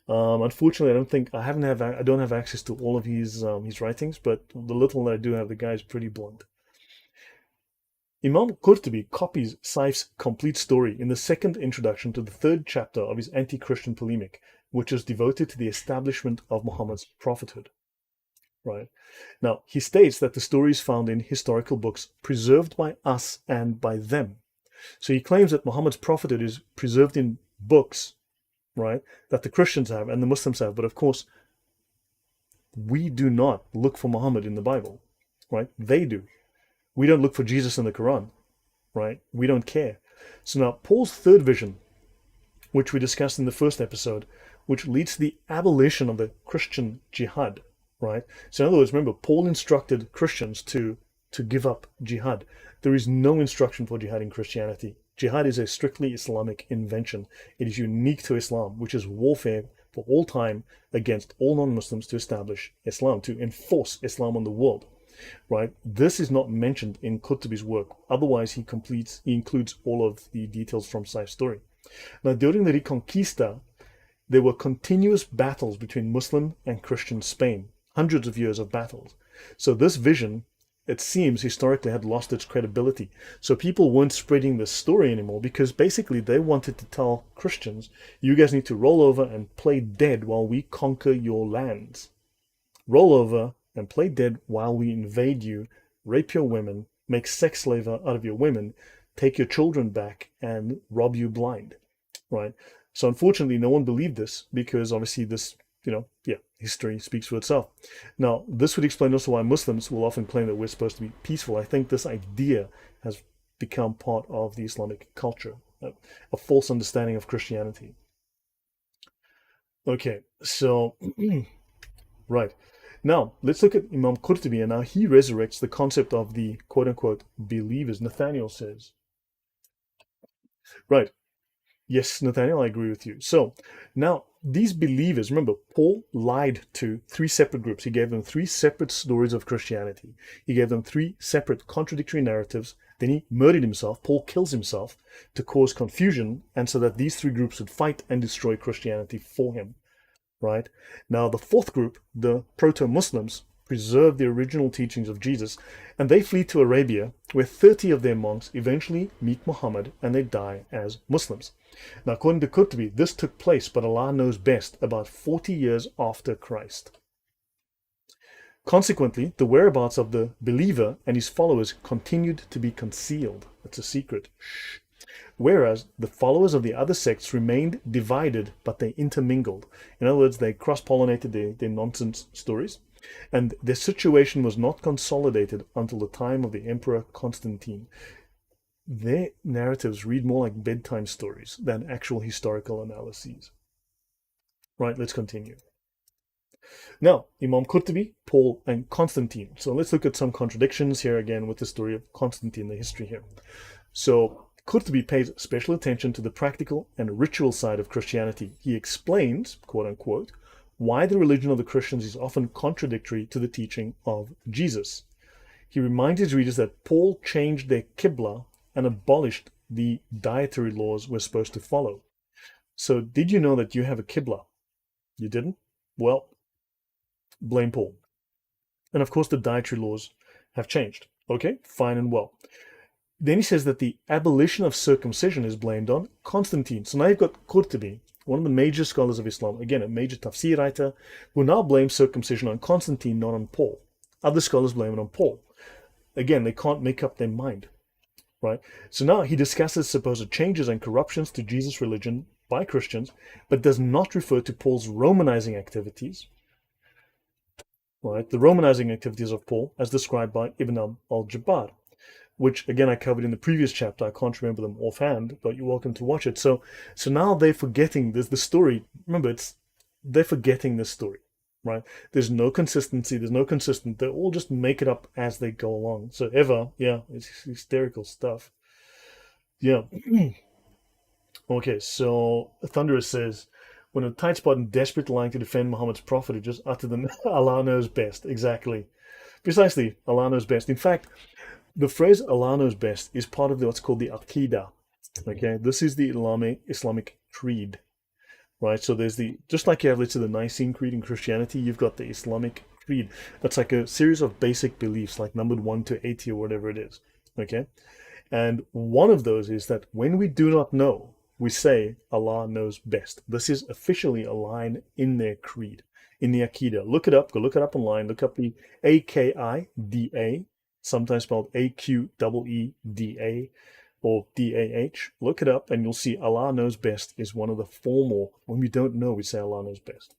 Unfortunately, I don't have access to all of his writings, but the little that I do have, the guy is pretty blunt. Imam Qurtubi copies Saif's complete story in the second introduction to the third chapter of his anti-Christian polemic, which is devoted to the establishment of Muhammad's prophethood. Right. Now, he states that the story is found in historical books preserved by us and by them. So he claims that Muhammad's prophethood is preserved in books, right, that the Christians have and the Muslims have. But of course, we do not look for Muhammad in the Bible, right? They do. We don't look for Jesus in the Quran, right? We don't care. So now, Paul's third vision, which we discussed in the first episode, which leads to the abolition of the Christian jihad, right? So in other words, remember, Paul instructed Christians to give up jihad. There is no instruction for jihad in Christianity. Jihad is a strictly Islamic invention. It is unique to Islam, which is warfare for all time against all non-Muslims to establish Islam, to enforce Islam on the world, right? This is not mentioned in Qurtubi's work. Otherwise, he includes all of the details from Saif's story. Now, during the Reconquista, there were continuous battles between Muslim and Christian Spain. Hundreds of years of battles. So this vision, it seems, historically had lost its credibility. So people weren't spreading this story anymore because basically they wanted to tell Christians, you guys need to roll over and play dead while we conquer your lands. Roll over and play dead while we invade you, rape your women, make sex slave out of your women, take your children back, and rob you blind, right? So unfortunately, no one believed this because obviously this, yeah, history speaks for itself. Now, this would explain also why Muslims will often claim that we're supposed to be peaceful. I think this idea has become part of the Islamic culture, a false understanding of Christianity. Okay, so, right. Now, let's look at Imam Qurtubi, and now he resurrects the concept of the quote-unquote believers. Nathaniel says, right, yes, Nathaniel, I agree with you. So, now, these believers, remember, Paul lied to three separate groups. He gave them three separate stories of Christianity. He gave them three separate contradictory narratives. Then he murdered himself. Paul kills himself to cause confusion, and so that these three groups would fight and destroy Christianity for him. Right? Now, the fourth group, the proto-Muslims, preserve the original teachings of Jesus, and they flee to Arabia, where 30 of their monks eventually meet Muhammad and they die as Muslims. Now, according to Qurtubi, this took place, but Allah knows best, about 40 years after Christ. Consequently, the whereabouts of the believer and his followers continued to be concealed. It's a secret. Shh. Whereas the followers of the other sects remained divided, but they intermingled. In other words, they cross-pollinated their nonsense stories, and their situation was not consolidated until the time of the Emperor Constantine. Their narratives read more like bedtime stories than actual historical analyses. Right, let's continue. Now, Imam Qurtubi, Paul, and Constantine. So let's look at some contradictions here again with the story of Constantine, the history here. So Qurtubi pays special attention to the practical and ritual side of Christianity. He explains, quote unquote, why the religion of the Christians is often contradictory to the teaching of Jesus. He reminds his readers that Paul changed their Qibla and abolished the dietary laws we're supposed to follow. So did you know that you have a Qibla? You didn't? Well, blame Paul. And of course the dietary laws have changed. Okay, fine and well. Then he says that the abolition of circumcision is blamed on Constantine. So now you've got Qurtubi, one of the major scholars of Islam, again, a major tafsir writer, who now blames circumcision on Constantine, not on Paul. Other scholars blame it on Paul. Again, they can't make up their mind, right? So now he discusses supposed changes and corruptions to Jesus' religion by Christians, but does not refer to Paul's Romanizing activities, right? The Romanizing activities of Paul, as described by Ibn al-Jabbar, which again I covered in the previous chapter. I can't remember them offhand, but you're welcome to watch it. So now they're forgetting the story. Remember, they're forgetting this story, right? There's no consistency. There's no consistent. They all just make it up as they go along. So it's hysterical stuff. Yeah. Okay, so Thunderous says, when a tight spot and desperate lying to defend Muhammad's prophet, it just uttered them. Allah knows best. Exactly. Precisely. Allah knows best. In fact, the phrase Allah knows best is part of what's called the Aqidah. Okay, this is the Islamic creed, right? So there's just like you have, let's say, the Nicene Creed in Christianity, you've got the Islamic creed. That's like a series of basic beliefs, like numbered 1 to 80 or whatever it is. Okay, and one of those is that when we do not know, we say Allah knows best. This is officially a line in their creed, in the Aqidah. Look it up. Go look it up online. Look up the Aqida. Sometimes spelled Aqeeda or Dah. Look it up and you'll see Allah knows best is one of the formal. When we don't know, we say Allah knows best.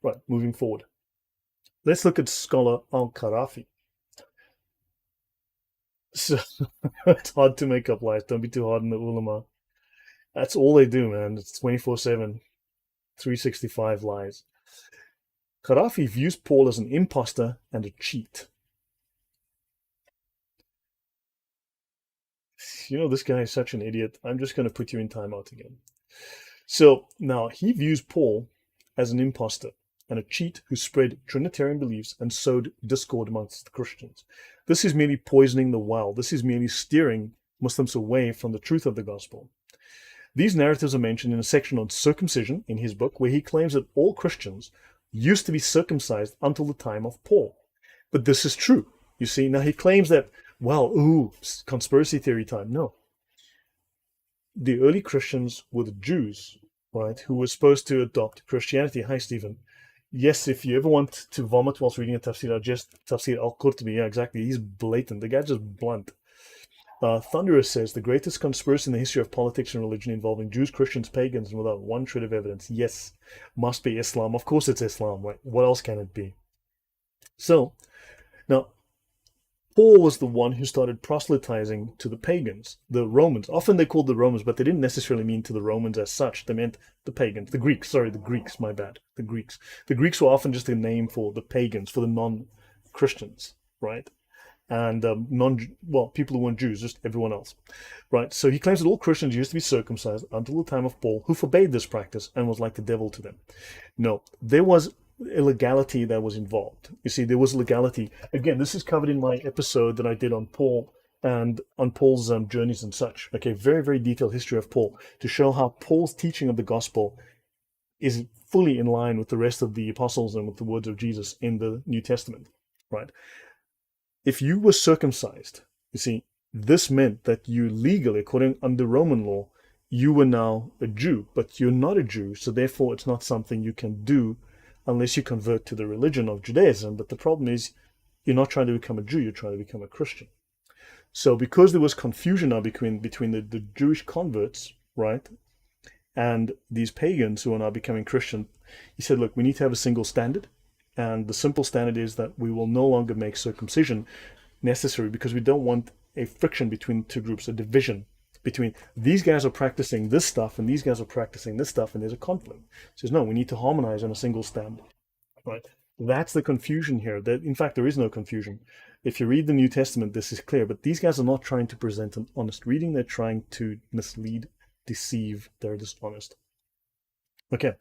Right, moving forward. Let's look at scholar Al-Qarafi. So it's hard to make up lies. Don't be too hard on the ulama. That's all they do, man. It's 24/7, 365 lies. Qarafi views Paul as an imposter and a cheat. This guy is such an idiot. I'm just going to put you in timeout again. So now he views Paul as an imposter and a cheat who spread Trinitarian beliefs and sowed discord amongst the Christians. This is merely poisoning the well. This is merely steering Muslims away from the truth of the gospel. These narratives are mentioned in a section on circumcision in his book, where he claims that all Christians used to be circumcised until the time of Paul. But this is true. You see, now he claims that, conspiracy theory time. No. The early Christians were the Jews, right, who were supposed to adopt Christianity. Hi, Stephen. Yes, if you ever want to vomit whilst reading a tafsir, just tafsir al-Qurtubi. Yeah, exactly. He's blatant. The guy's just blunt. Thunderous says the greatest conspiracy in the history of politics and religion involving Jews, Christians, pagans, and without one shred of evidence. Yes, must be Islam. Of course, it's Islam. Right? What else can it be? So now Paul was the one who started proselytizing to the pagans, the Romans. Often they called the Romans, but they didn't necessarily mean to the Romans as such. They meant the pagans, the Greeks. Sorry, the Greeks, my bad. The Greeks. The Greeks were often just a name for the pagans, for the non-Christians, right? And people who weren't Jews, just everyone else, right? So he claims that all Christians used to be circumcised until the time of Paul, who forbade this practice and was like the devil to them. No, there was illegality that was involved. You see, there was legality. Again, this is covered in my episode that I did on Paul and on Paul's journeys and such. Okay, very, very detailed history of Paul to show how Paul's teaching of the gospel is fully in line with the rest of the apostles and with the words of Jesus in the New Testament, right? If you were circumcised, you see, this meant that you legally, according under Roman law, you were now a Jew, but you're not a Jew, so therefore it's not something you can do unless you convert to the religion of Judaism. But the problem is, you're not trying to become a Jew, you're trying to become a Christian. So because there was confusion now between the Jewish converts, right, and these pagans who are now becoming Christian, he said, look, we need to have a single standard. And the simple standard is that we will no longer make circumcision necessary because we don't want a friction between two groups, a division between these guys are practicing this stuff and these guys are practicing this stuff, and there's a conflict. He says, no, we need to harmonize on a single standard, right? That's the confusion here. That, in fact, there is no confusion. If you read the New Testament, this is clear, but these guys are not trying to present an honest reading. They're trying to mislead, deceive. They're dishonest. Okay,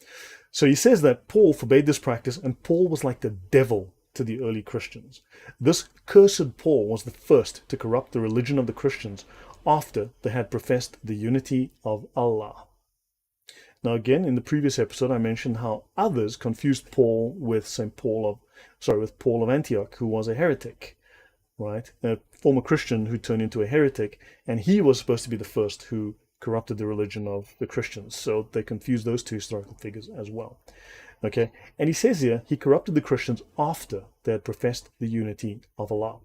so he says that Paul forbade this practice, and Paul was like the devil to the early Christians. This cursed Paul was the first to corrupt the religion of the Christians after they had professed the unity of Allah. Now again, in the previous episode, I mentioned how others confused Paul with with Paul of Antioch, who was a heretic, right? A former Christian who turned into a heretic, and he was supposed to be the first who corrupted the religion of the Christians. So they confused those two historical figures as well. Okay, and he says here, he corrupted the Christians after they had professed the unity of Allah.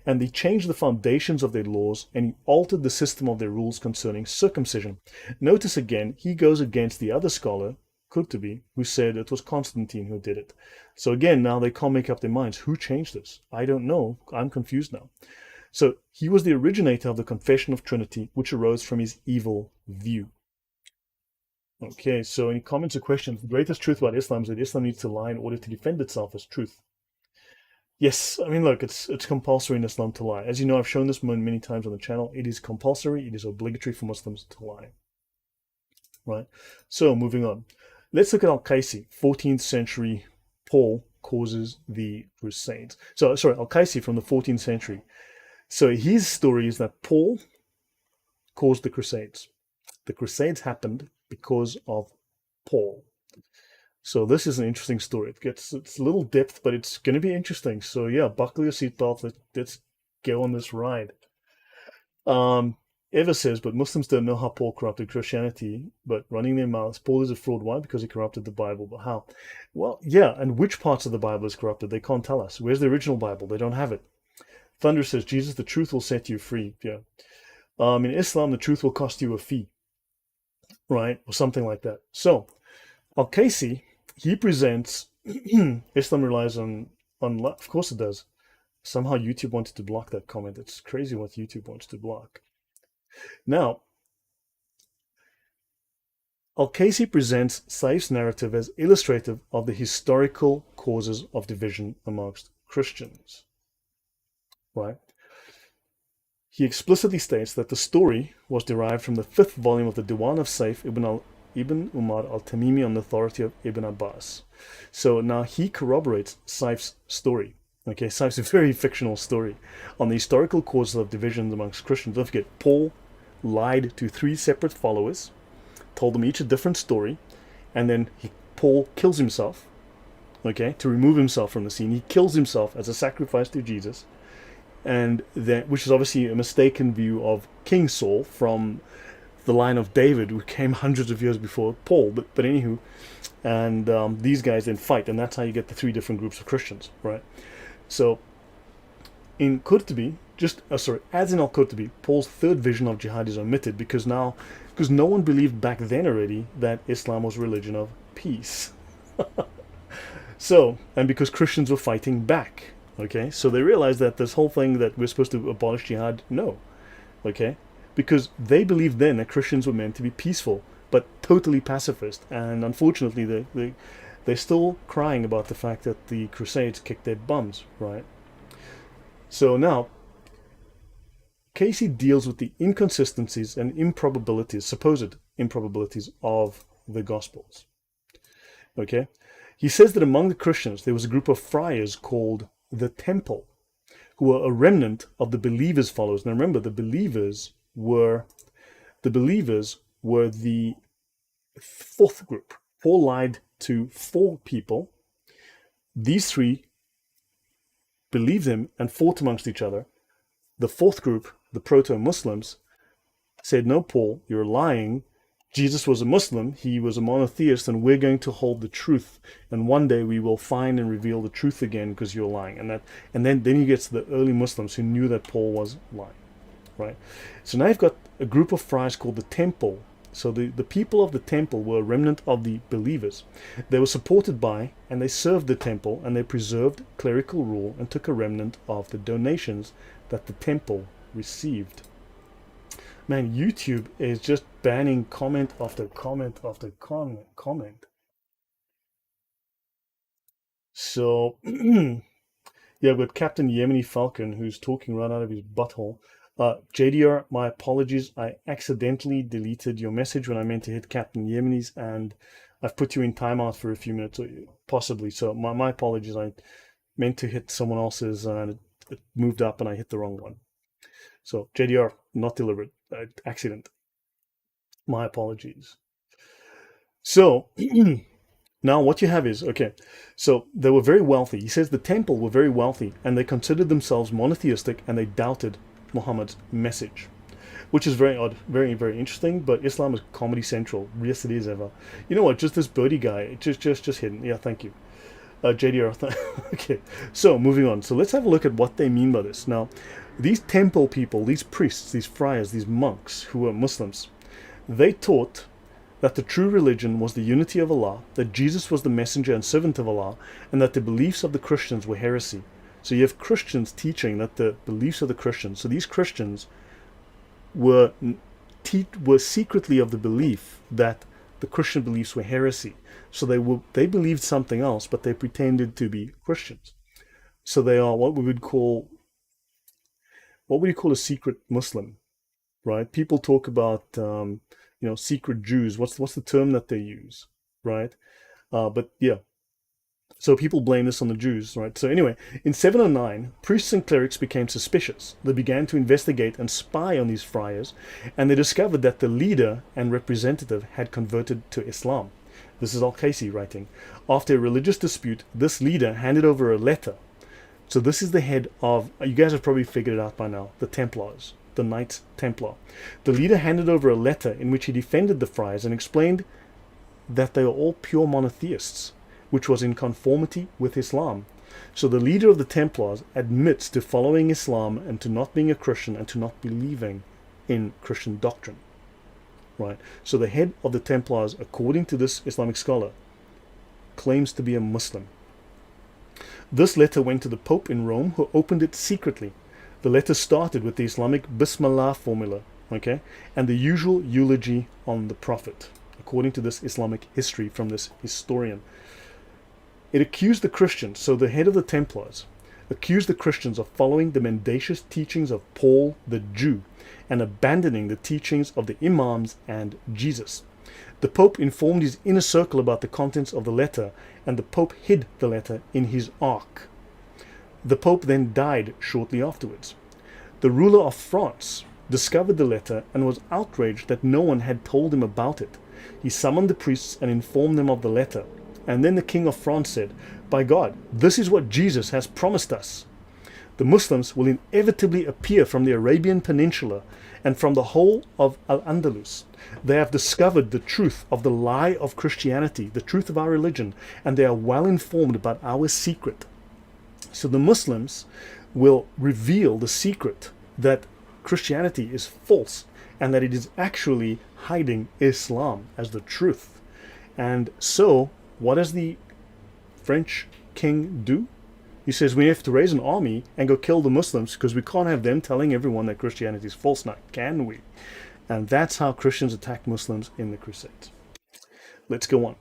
And they changed the foundations of their laws, and he altered the system of their rules concerning circumcision. Notice again, he goes against the other scholar, Qurtubi, who said it was Constantine who did it. So again, now they can't make up their minds. Who changed this? I don't know. I'm confused now. So he was the originator of the confession of Trinity, which arose from his evil view. Okay, so any comments or questions? The greatest truth about Islam is that Islam needs to lie in order to defend itself as truth. Yes, I mean, look, it's compulsory in Islam to lie. As you know, I've shown this many times on the channel. It is compulsory, it is obligatory for Muslims to lie. Right? So, moving on. Let's look at Al-Qaisi, 14th century Paul causes the Crusades. So, sorry, Al-Qaisi from the 14th century. So his story is that Paul caused the Crusades. The Crusades happened because of Paul. So this is an interesting story. It's a little depth, but it's going to be interesting. So yeah, buckle your seatbelt. Let's go on this ride. Eva says, but Muslims don't know how Paul corrupted Christianity, but running their mouths. Paul is a fraud. Why? Because he corrupted the Bible. But how? Well, yeah, and which parts of the Bible is corrupted? They can't tell us. Where's the original Bible? They don't have it. Thunder says, Jesus, the truth will set you free. Yeah. In Islam, the truth will cost you a fee. Right? Or something like that. So, Al-Qaisi, he presents, Islam relies on, of course it does. Somehow YouTube wanted to block that comment. It's crazy what YouTube wants to block. Now, Al-Qaisi presents Saif's narrative as illustrative of the historical causes of division amongst Christians. Right? He explicitly states that the story was derived from the 5th volume of the Diwan of Saif Ibn Umar al-Tamimi on the authority of Ibn Abbas. So now he corroborates Saif's story. Okay, Saif's a very fictional story on the historical causes of divisions amongst Christians. Don't forget, Paul lied to 3 separate followers, told them each a different story, and then Paul kills himself, okay, to remove himself from the scene. He kills himself as a sacrifice to Jesus, and then, which is obviously a mistaken view of King Saul from the line of David, who came hundreds of years before Paul. But anywho, and these guys then fight, and that's how you get the three different groups of Christians, right? So in Qurtubi, as in Al-Qurtubi, Paul's third vision of jihad is omitted because no one believed back then already that Islam was a religion of peace. So, and because Christians were fighting back, okay? So they realized that this whole thing that we're supposed to abolish jihad, no, okay? Because they believed then that Christians were meant to be peaceful, but totally pacifist. And unfortunately, they're still crying about the fact that the Crusades kicked their bums, right? So now, Casey deals with the inconsistencies and improbabilities, supposed improbabilities of the Gospels. Okay? He says that among the Christians there was a group of friars called the Temple, who were a remnant of the believers' followers. Now remember, the believers were the fourth group. Paul lied to 4 people. These 3 believed him and fought amongst each other. The fourth group, the proto-Muslims, said, no, Paul, you're lying. Jesus was a Muslim, he was a monotheist, and we're going to hold the truth. And one day we will find and reveal the truth again because you're lying. And then he gets to the early Muslims who knew that Paul was lying, right? So now you've got a group of friars called the Temple. So the people of the Temple were a remnant of the believers. They were supported by, and they served the Temple, and they preserved clerical rule and took a remnant of the donations that the Temple received. Man, YouTube is just banning comment after comment after comment. So, yeah, we've got Captain Yemeni Falcon, who's talking right out of his butthole. JDR, my apologies. I accidentally deleted your message when I meant to hit Captain Yemeni's, and I've put you in timeout for a few minutes, possibly. So my apologies. I meant to hit someone else's, and it moved up, and I hit the wrong one. So JDR, not deliberate, accident. My apologies. So now what you have is, okay, so they were very wealthy. He says the Temple were very wealthy, and they considered themselves monotheistic, and they doubted Muhammad's message, which is very odd, very, very interesting. But Islam is comedy central. Yes, it is, ever. You know what? Just this birdie guy, just hidden. Yeah, thank you. JDR. Okay, so moving on. So let's have a look at what they mean by this. Now, these temple people, these priests, these friars, these monks who were Muslims, they taught that the true religion was the unity of Allah, that Jesus was the messenger and servant of Allah, and that the beliefs of the Christians were heresy. So you have Christians teaching that the beliefs of the Christians, so these Christians were secretly of the belief that the Christian beliefs were heresy. So they believed something else, but they pretended to be Christians. So they are what you call a secret Muslim, right? People talk about secret Jews. What's the term that they use, right? But yeah. So people blame this on the Jews, right? So anyway, in 709, priests and clerics became suspicious. They began to investigate and spy on these friars, and they discovered that the leader and representative had converted to Islam. This is Al-Casey writing. After a religious dispute, this leader handed over a letter. So this is the head of, you guys have probably figured it out by now, the Templars, the Knights Templar. The leader handed over a letter in which he defended the friars and explained that they were all pure monotheists, which was in conformity with Islam. So the leader of the Templars admits to following Islam and to not being a Christian and to not believing in Christian doctrine. Right? So the head of the Templars, according to this Islamic scholar, claims to be a Muslim. This letter went to the Pope in Rome, who opened it secretly. The letter started with the Islamic Bismillah formula, okay, and the usual eulogy on the Prophet, according to this Islamic history from this historian. It accused the Christians, so the head of the Templars, accused the Christians of following the mendacious teachings of Paul the Jew and abandoning the teachings of the Imams and Jesus. The Pope informed his inner circle about the contents of the letter, and the Pope hid the letter in his ark. The Pope then died shortly afterwards. The ruler of France discovered the letter and was outraged that no one had told him about it. He summoned the priests and informed them of the letter. And then the King of France said, "By God, this is what Jesus has promised us. The Muslims will inevitably appear from the Arabian Peninsula, and from the whole of Al-Andalus. They have discovered the truth of the lie of Christianity, the truth of our religion, and they are well informed about our secret. So the Muslims will reveal the secret that Christianity is false and that it is actually hiding Islam as the truth. And so, what does the French king do? He says we have to raise an army and go kill the Muslims because we can't have them telling everyone that Christianity is false now, can we? And that's how Christians attacked Muslims in the Crusades. Let's go on.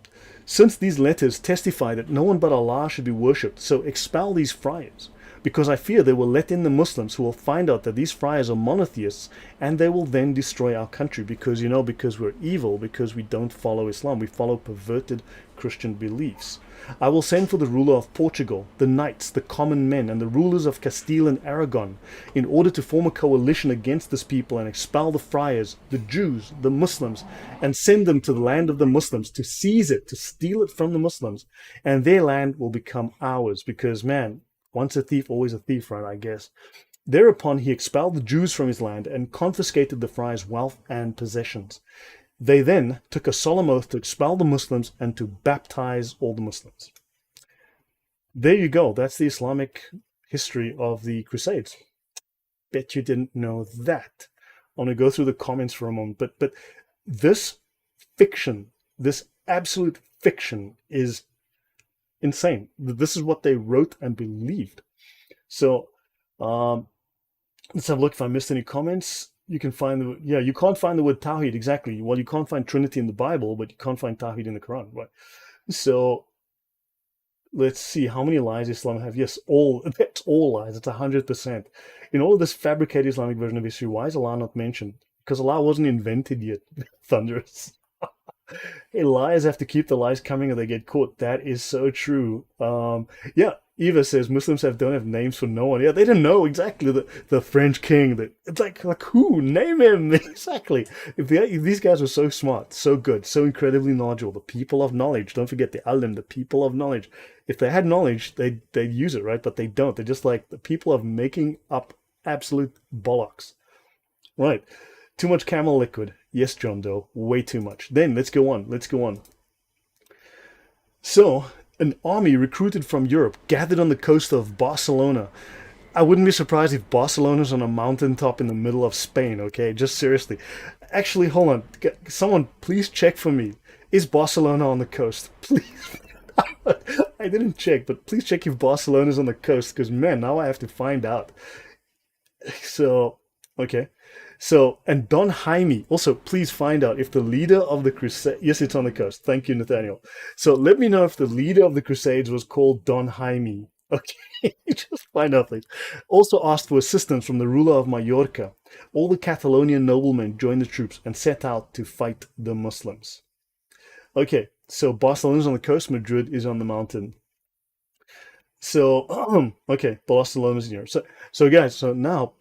Since these letters testify that no one but Allah should be worshipped, so expel these friars, because I fear they will let in the Muslims who will find out that these friars are monotheists, and they will then destroy our country because, because we're evil, because we don't follow Islam. We follow perverted Christian beliefs. I will send for the ruler of Portugal, the knights, the common men, and the rulers of Castile and Aragon, in order to form a coalition against this people and expel the friars, the Jews, the Muslims, and send them to the land of the Muslims, to seize it, to steal it from the Muslims, and their land will become ours, because, man, once a thief, always a thief, right, I guess. Thereupon he expelled the Jews from his land and confiscated the friars' wealth and possessions. They then took a solemn oath to expel the Muslims and to baptize all the Muslims. There you go. That's the Islamic history of the Crusades. Bet you didn't know that. I want to go through the comments for a moment. But this fiction, this absolute fiction, is insane. This is what they wrote and believed. So let's have a look if I missed any comments. You can find you can't find the word Tawhid, exactly. Well, you can't find Trinity in the Bible, but you can't find Tawhid in the Quran, right? So let's see, how many lies Islam have? Yes, that's all lies. It's 100%. In all of this fabricated Islamic version of history, why is Allah not mentioned? Because Allah wasn't invented yet. Thunderous. Hey, liars have to keep the lies coming or they get caught. That is so true. Eva says Muslims don't have names for no one. Yeah, they didn't know exactly the French king. It's like who? Name him. Exactly. If these guys were so smart, so good, so incredibly knowledgeable, the people of knowledge. Don't forget the alim, the people of knowledge. If they had knowledge, they'd use it, right? But they don't. They're just like the people of making up absolute bollocks. Right. Too much camel liquid. Yes, John Doe. Way too much. Then let's go on. So, an army recruited from Europe gathered on the coast of Barcelona. I wouldn't be surprised if Barcelona's on a mountaintop in the middle of Spain, okay? Just seriously. Actually, hold on. Someone, please check for me. Is Barcelona on the coast? Please. I didn't check, but please check if Barcelona's on the coast, because, man, now I have to find out. So, okay. So, and Don Jaime, also please find out if the leader of the Crusades, yes, it's on the coast. Thank you, Nathaniel. So let me know if the leader of the Crusades was called Don Jaime. Okay, just find out, please. Also asked for assistance from the ruler of Mallorca. All the Catalonian noblemen joined the troops and set out to fight the Muslims. Okay, so Barcelona's on the coast, Madrid is on the mountain. So, okay, Barcelona's in here. So guys, so now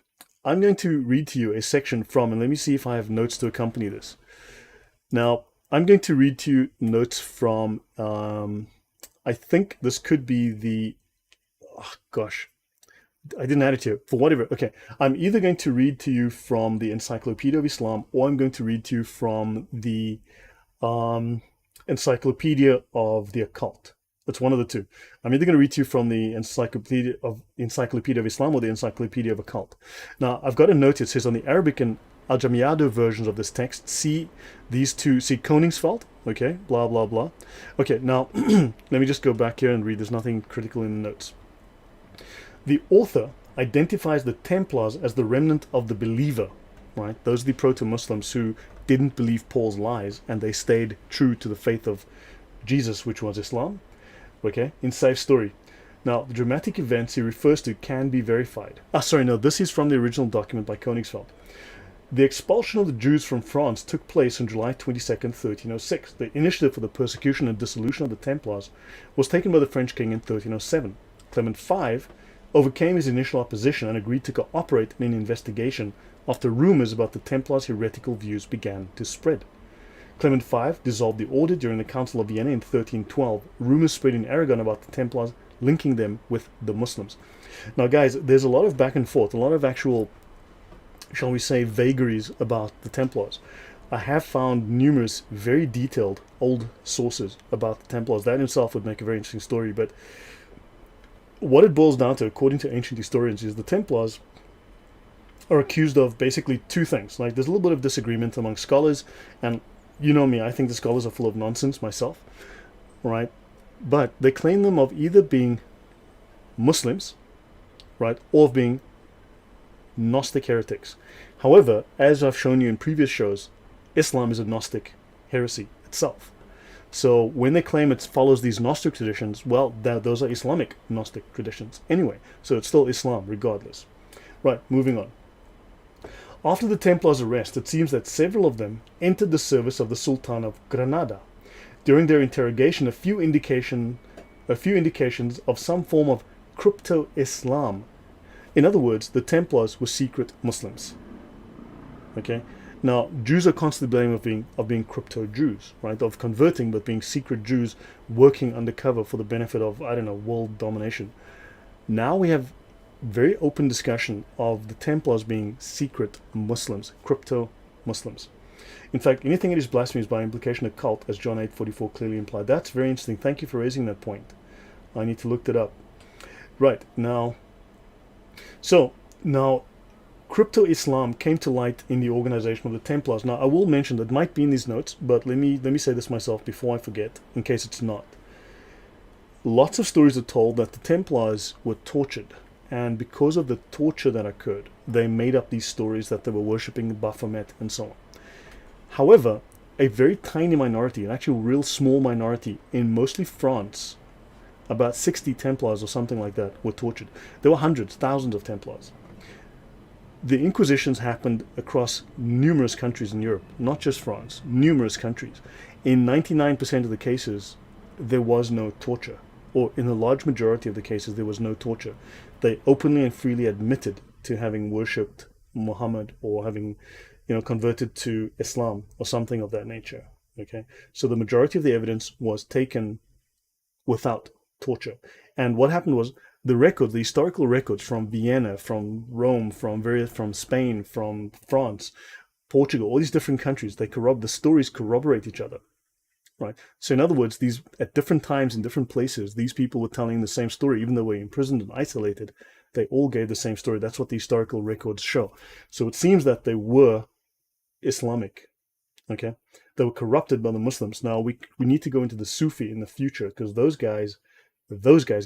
I'm going to read to you a section from, and let me see if I have notes to accompany this. Now, I'm going to read to you notes from, I think this could be the, I didn't add it here, for whatever. Okay, I'm either going to read to you from the Encyclopedia of Islam, or I'm going to read to you from the Encyclopedia of the Occult. That's one of the two. I'm either going to read to you from the Encyclopedia of Islam or the Encyclopedia of Occult. Now, I've got a note. It says on the Arabic and Al-Jamiado versions of this text, see these two, see Koningsveld, okay, blah, blah, blah. Okay, now, let me just go back here and read. There's nothing critical in the notes. The author identifies the Templars as the remnant of the believer, right? Those are the proto-Muslims who didn't believe Paul's lies, and they stayed true to the faith of Jesus, which was Islam. Okay, in Saif's story. Now, the dramatic events he refers to can be verified. This is from the original document by Koningsveld. The expulsion of the Jews from France took place on July 22nd, 1306. The initiative for the persecution and dissolution of the Templars was taken by the French king in 1307. Clement V overcame his initial opposition and agreed to cooperate in an investigation after rumors about the Templars' heretical views began to spread. Clement V dissolved the order during the Council of Vienna in 1312. Rumors spread in Aragon about the Templars, linking them with the Muslims. Now, guys, there's a lot of back and forth, a lot of actual shall we say, vagaries about the Templars. I have found numerous very detailed old sources about the Templars. That in itself would make a very interesting story, but what it boils down to, according to ancient historians, is the Templars are accused of basically two things. Like, there's a little bit of disagreement among scholars, and you know me, I think the scholars are full of nonsense myself, right? But they claim them of either being Muslims, right, or of being Gnostic heretics. However, as I've shown you in previous shows, Islam is a Gnostic heresy itself. So when they claim it follows these Gnostic traditions, well, those are Islamic Gnostic traditions anyway. So it's still Islam regardless. Right, moving on. After the Templars' arrest, it seems that several of them entered the service of the Sultan of Granada. During their interrogation, a few indications of some form of crypto-Islam. In other words, the Templars were secret Muslims. Okay? Now, Jews are constantly blamed of being crypto-Jews, right? Of converting, but being secret Jews working undercover for the benefit of, I don't know, world domination. Now we have very open discussion of the Templars being secret Muslims, crypto-Muslims. In fact, anything that is blasphemy is by implication a cult, as John 8:44 clearly implied. That's very interesting. Thank you for raising that point. I need to look that up. Right, now, now, crypto-Islam came to light in the organization of the Templars. Now, I will mention that might be in these notes, but let me say this myself before I forget, in case it's not. Lots of stories are told that the Templars were tortured, and because of the torture that occurred, they made up these stories that they were worshipping Baphomet and so on. However, a very tiny minority, an actual real small minority in mostly France, about 60 Templars or something like that, were tortured. There were hundreds, thousands of Templars. The Inquisitions happened across numerous countries in Europe, not just France, numerous countries. In 99% of the cases, there was no torture, or in a large majority of the cases, there was no torture. They openly and freely admitted to having worshipped Muhammad or having, converted to Islam or something of that nature. Okay, so the majority of the evidence was taken without torture. And what happened was the historical records from Vienna, from Rome, from Spain, from France, Portugal, all these different countries, the stories corroborate each other. Right. So in other words, at different times in different places, these people were telling the same story, even though they were imprisoned and isolated. They all gave the same story. That's what the historical records show. So it seems that they were Islamic. Okay, they were corrupted by the Muslims. Now we need to go into the Sufi in the future, because those guys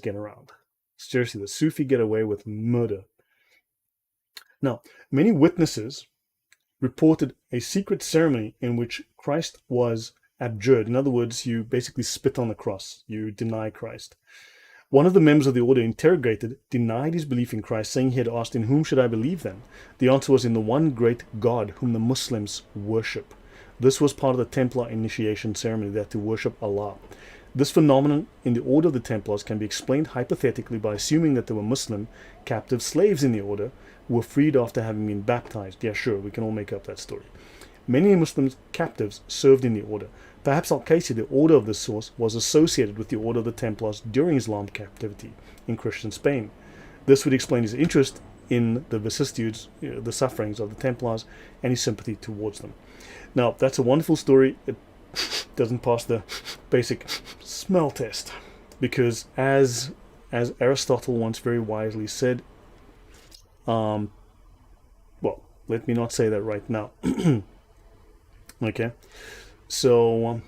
get around. Seriously, the Sufi get away with murder. Now, many witnesses reported a secret ceremony in which Christ was abjured. In other words, you basically spit on the cross. You deny Christ. One of the members of the order interrogated denied his belief in Christ, saying he had asked, "In whom should I believe then?" The answer was in the one great God whom the Muslims worship. This was part of the Templar initiation ceremony. They had to worship Allah. This phenomenon in the order of the Templars can be explained hypothetically by assuming that there were Muslim captive slaves in the order who were freed after having been baptized. Yeah, sure, we can all make up that story. Many Muslim captives served in the order. Perhaps Al-Qaisi, the order of this source, was associated with the order of the Templars during Islam captivity in Christian Spain. This would explain his interest in the vicissitudes, the sufferings of the Templars, and his sympathy towards them. Now, that's a wonderful story. It doesn't pass the basic smell test, because as Aristotle once very wisely said, well, let me not say that right now. Okay, so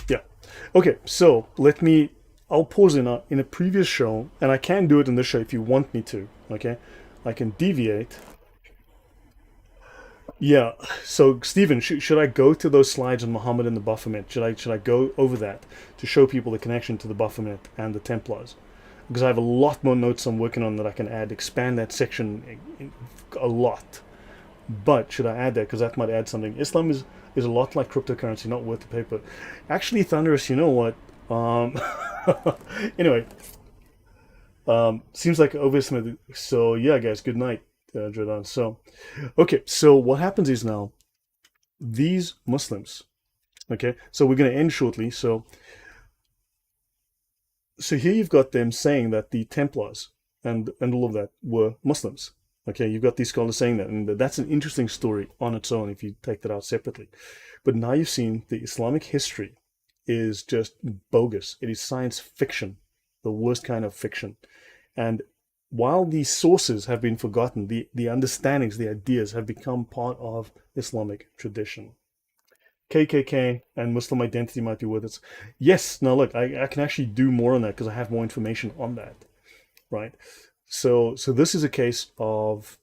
yeah, okay, so I'll pause in a previous show, and I can do it in this show if you want me to. Okay, I can deviate. Yeah, so Stephen, should I go to those slides on Muhammad and the Baphomet? Should I go over that to show people the connection to the Baphomet and the Templars? Because I have a lot more notes I'm working on that I can expand that section a lot. But should I add that? Because that might add something. Islam is a lot like cryptocurrency, not worth the paper. Actually, Thunderous, you know what? Anyway, seems like overestimated. So yeah, guys, good night, Jordan. So, okay, so what happens is now, these Muslims, okay, so we're going to end shortly. So here you've got them saying that the Templars and all of that were Muslims. Okay, you've got these scholars saying that, and that's an interesting story on its own if you take that out separately. But now you've seen the Islamic history is just bogus. It is science fiction, the worst kind of fiction. And while these sources have been forgotten, the understandings, the ideas have become part of Islamic tradition. KKK and Muslim identity might be with us. Yes, now look, I can actually do more on that because I have more information on that, right? So this is a case of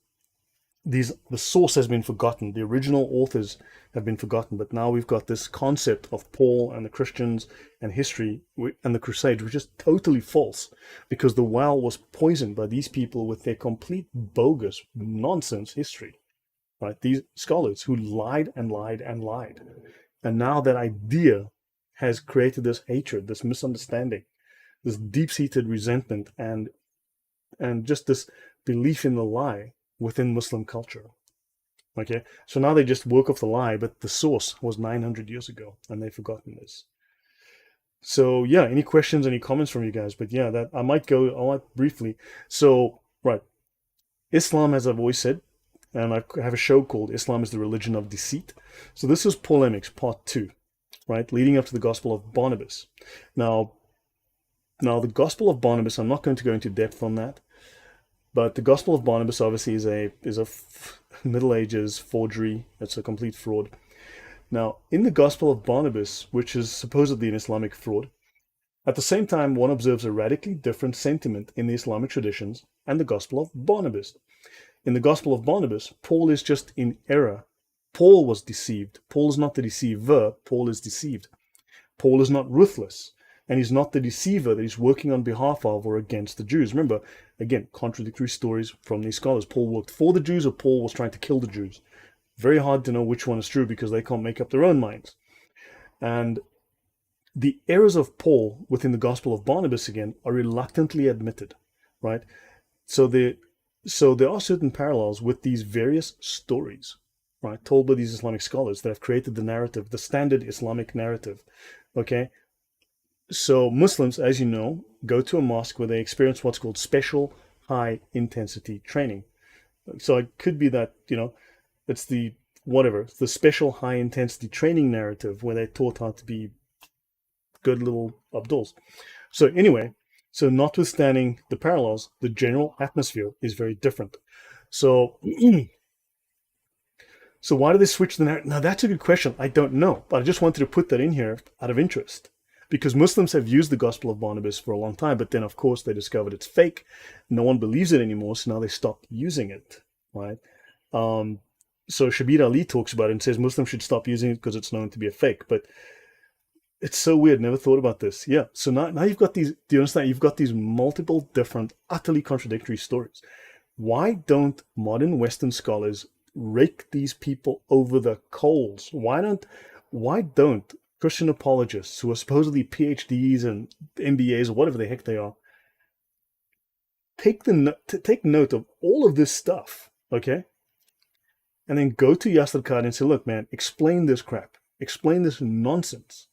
the source has been forgotten. The original authors have been forgotten, but now we've got this concept of Paul and the Christians and history and the Crusades, which is totally false because the well was poisoned by these people with their complete bogus nonsense history, right? These scholars who lied and lied and lied. And now that idea has created this hatred, this misunderstanding, this deep-seated resentment, and just this belief in the lie within Muslim culture. Okay, so now they just work off the lie, but the source was 900 years ago, and they've forgotten this. So yeah, any questions, any comments from you guys? But yeah, that I might briefly. So right, Islam, as I've always said, and I have a show called Islam is the Religion of Deceit. So this is Paulemics, part 2, right, leading up to the Gospel of Barnabas. Now the Gospel of Barnabas, I'm not going to go into depth on that, but the Gospel of Barnabas obviously is a Middle Ages forgery. It's a complete fraud. Now, in the Gospel of Barnabas, which is supposedly an Islamic fraud, at the same time, one observes a radically different sentiment in the Islamic traditions and the Gospel of Barnabas. In the Gospel of Barnabas, Paul is just in error. Paul was deceived. Paul is not the deceiver. Paul is deceived. Paul is not ruthless. And he's not the deceiver that he's working on behalf of or against the Jews. Remember, again, contradictory stories from these scholars. Paul worked for the Jews or Paul was trying to kill the Jews. Very hard to know which one is true because they can't make up their own minds. And the errors of Paul within the Gospel of Barnabas, again, are reluctantly admitted, right? So there are certain parallels with these various stories, right, told by these Islamic scholars that have created the narrative, the standard Islamic narrative, okay? So Muslims, as you know, go to a mosque where they experience what's called special high-intensity training. So it could be that, it's the special high-intensity training narrative where they're taught how to be good little Abduls. So anyway, notwithstanding the parallels, the general atmosphere is very different. So, so why do they switch the narrative? Now, that's a good question. I don't know, but I just wanted to put that in here out of interest. Because Muslims have used the Gospel of Barnabas for a long time, but then, of course, they discovered it's fake. No one believes it anymore, so now they stop using it, right? So Shabir Ali talks about it and says Muslims should stop using it because it's known to be a fake. But it's so weird. Never thought about this. Yeah. So now you've got these. Do you understand? You've got these multiple different, utterly contradictory stories. Why don't modern Western scholars rake these people over the coals? Why don't Christian apologists who are supposedly PhDs and MBAs or whatever the heck they are take note of all of this stuff, okay? And then go to Yasser Qadhi and say, look, man, explain this crap. Explain this nonsense.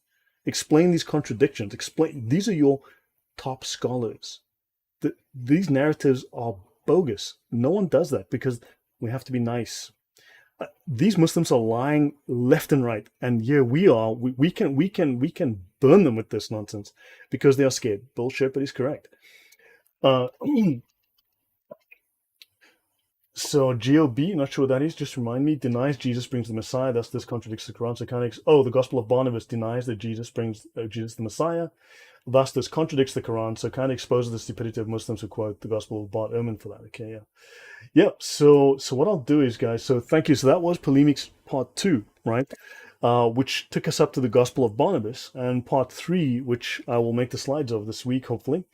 Explain these contradictions. These are your top scholars. These narratives are bogus. No one does that because we have to be nice. These Muslims are lying left and right, and here we are. We can burn them with this nonsense because they are scared. Bullshit, but he's correct. So GOB, not sure what that is. Just remind me. Denies Jesus brings the Messiah. Thus, this contradicts the Quran. So kind of the Gospel of Barnabas denies that Jesus brings Jesus the Messiah. Thus, this contradicts the Quran. So kind of exposes the stupidity of Muslims who quote the Gospel of Bart Ehrman for that. Okay, yeah. Yeah, so what I'll do is, guys, so thank you. So that was Paulemics part 2, right? Which took us up to the Gospel of Barnabas. And part 3, which I will make the slides of this week, hopefully,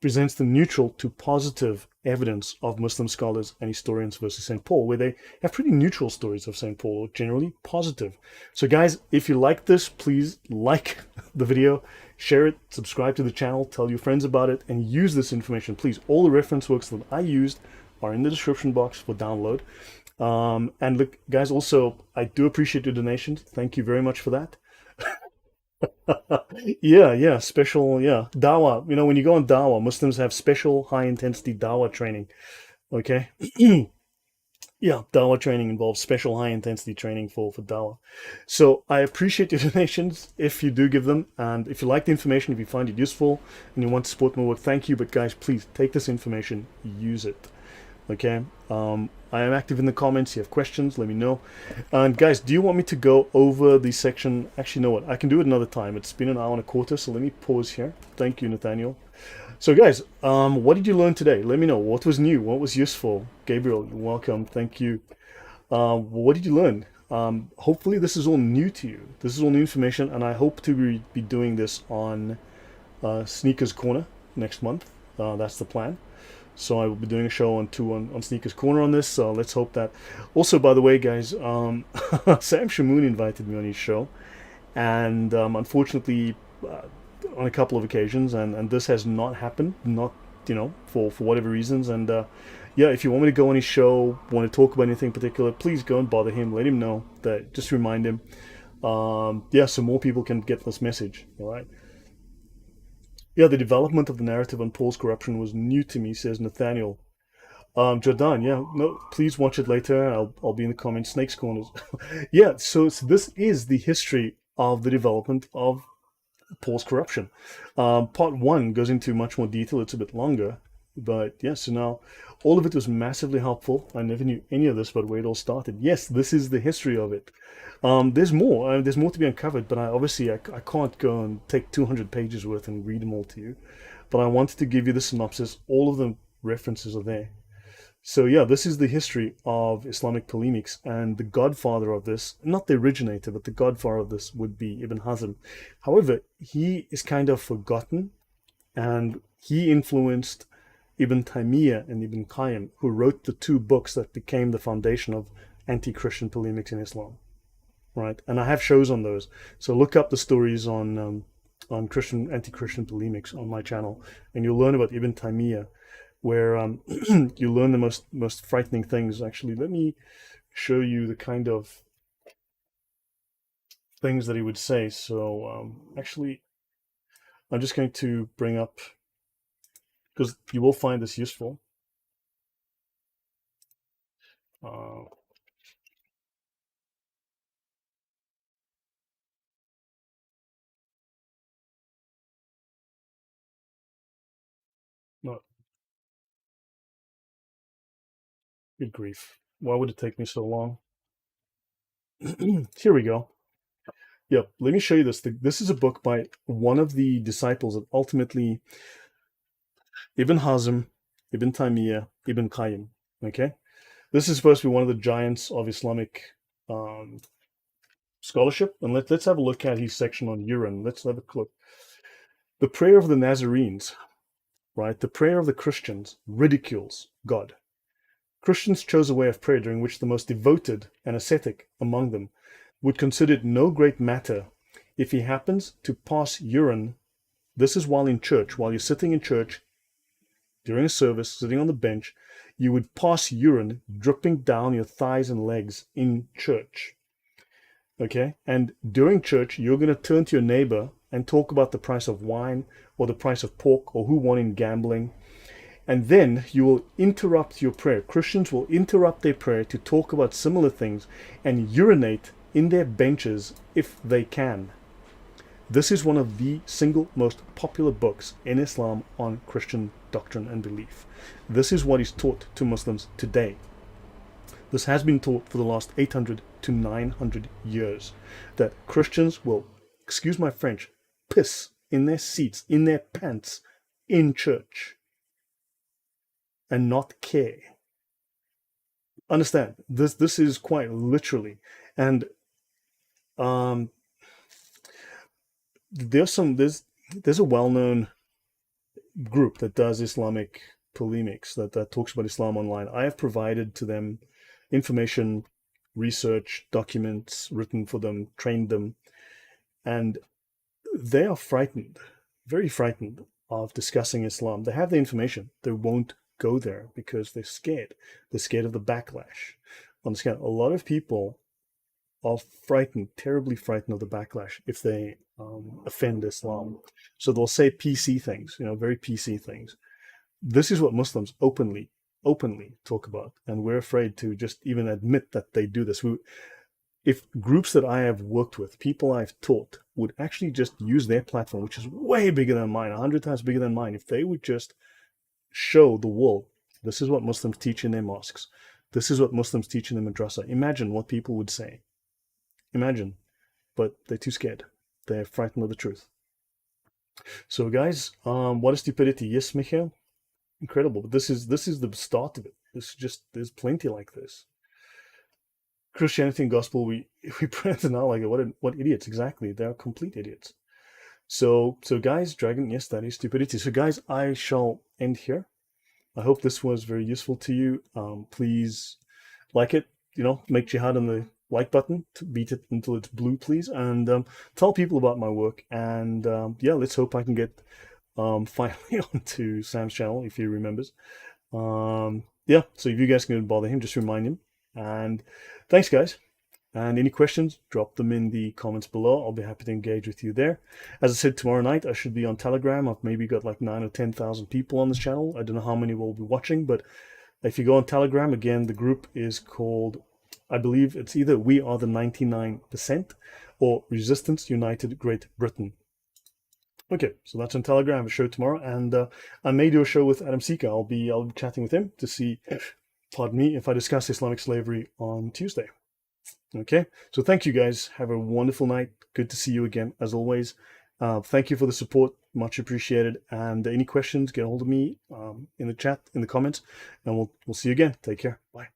presents the neutral to positive evidence of Muslim scholars and historians versus St. Paul, where they have pretty neutral stories of St. Paul, generally positive. So guys, if you like this, please like the video, share it, subscribe to the channel, tell your friends about it, and use this information. Please, all the reference works that I used are in the description box for download. And look, guys, also, I do appreciate your donations. Thank you very much for that. Yeah, special, yeah. Dawah, when you go on Dawah, Muslims have special high-intensity Dawah training, okay? Yeah, Dawa training involves special high intensity training for Dawa. So I appreciate your donations if you do give them. And if you like the information, if you find it useful and you want to support my work, thank you. But guys, please take this information, use it. Okay. I am active in the comments. You have questions, let me know. And guys, do you want me to go over the section? Actually, you know what? I can do it another time. It's been an hour and a quarter, so let me pause here. Thank you, Nathaniel. So, guys, what did you learn today? Let me know. What was new? What was useful? Gabriel, you're welcome. Thank you. What did you learn? Hopefully, this is all new to you. This is all new information, and I hope to be doing this on Sneakers Corner next month. That's the plan. So I will be doing a show on Sneakers Corner on this. So let's hope that. Also, by the way, guys, Sam Shamoon invited me on his show, and unfortunately, on a couple of occasions, and this has not happened. Not for whatever reasons. And yeah, if you want me to go on his show, want to talk about anything particular, please go and bother him. Let him know that. Just remind him. Yeah, so more people can get this message. All right. Yeah, the development of the narrative on Paul's corruption was new to me, says Nathaniel. Jordan, yeah, no, please watch it later. I'll be in the comments. Snakes Corners. Yeah, so this is the history of the development of Paul's corruption. Part one goes into much more detail. It's a bit longer, but yeah. So now, all of it was massively helpful. I never knew any of this, but where it all started. Yes, this is the history of it. There's more. There's more to be uncovered, but I can't go and take 200 pages worth and read them all to you. But I wanted to give you the synopsis. All of the references are there. So yeah, this is the history of Islamic polemics, and the godfather of this, not the originator, but the godfather of this would be Ibn Hazm. However, he is kind of forgotten, and he influenced Ibn Taymiyyah and Ibn Qayyim, who wrote the two books that became the foundation of anti-Christian polemics in Islam. Right, and I have shows on those. So look up the stories on Christian anti-Christian polemics on my channel, and you'll learn about Ibn Taymiyyah, where you learn the most frightening things. Actually, let me show you the kind of things that he would say. So actually, I'm just going to bring up, because you will find this useful. Uh, Not good grief. Why would it take me so long? Here we go. Yeah, let me show you this. This is a book by one of the disciples of ultimately Ibn Hazm, Ibn Taymiyyah, Ibn Qayyim. Okay, this is supposed to be one of the giants of Islamic um, scholarship. And let's have a look at his section on urine. Let's have a look. The prayer of the Nazarenes, right? The prayer of the Christians ridicules God. Christians chose a way of prayer during which the most devoted and ascetic among them would consider it no great matter if he happens to pass urine. This is while in church, while you're sitting in church during a service, sitting on the bench, you would pass urine dripping down your thighs and legs in church. Okay? And during church, you're going to turn to your neighbor and talk about the price of wine or the price of pork or who won in gambling. And then you will interrupt your prayer. Christians will interrupt their prayer to talk about similar things and urinate in their benches if they can. This is one of the single most popular books in Islam on Christian doctrine and belief. This is what is taught to Muslims today. This has been taught for the last 800 to 900 years, that Christians will, excuse my French, piss in their seats, in their pants, in church, and not care. Understand, this is quite literally. And there's a well-known group that does Islamic polemics, that talks about Islam online. I have provided to them information, research, documents written for them, trained them, and they are frightened, very frightened of discussing Islam. They have the information. They won't go there because they're scared. They're scared of the backlash. Understand, a lot of people are frightened, terribly frightened of the backlash if they offend Islam. So they'll say PC things, very PC things. This is what Muslims openly openly talk about, and we're afraid to just even admit that they do this. If groups that I have worked with, people I've taught, would actually just use their platform, which is way bigger than mine, 100 times bigger than mine, if they would just show the world, this is what Muslims teach in their mosques, this is what Muslims teach in the madrasa, imagine what people would say. Imagine. But they're too scared. They're frightened of the truth. So guys, what is stupidity? Yes, Michael? Incredible. But this is the start of it. There's plenty like this. Christianity and gospel, we present it now like what idiots, exactly. They're complete idiots. So guys, Dragon, yes, that is stupidity. So guys, I shall end here. I hope this was very useful to you. Please like it, make jihad on the like button, to beat it until it's blue, please, and tell people about my work. And yeah, let's hope I can get finally onto Sam's channel if he remembers. Yeah, so if you guys can bother him, just remind him. And thanks, guys. And any questions, drop them in the comments below. I'll be happy to engage with you there. As I said, tomorrow night I should be on Telegram. I've maybe got like 9 or 10,000 people on this channel. I don't know how many will be watching, but if you go on Telegram, again, the group is called, I believe it's either We Are the 99% or Resistance United Great Britain. Okay, so that's on Telegram. I have a show tomorrow, and I may do a show with Adam Sika. I'll be chatting with him to see, pardon me, if I discuss Islamic slavery on Tuesday. Okay, so thank you guys. Have a wonderful night. Good to see you again, as always. Thank you for the support. Much appreciated. And any questions, get a hold of me in the chat, in the comments, and we'll see you again. Take care. Bye.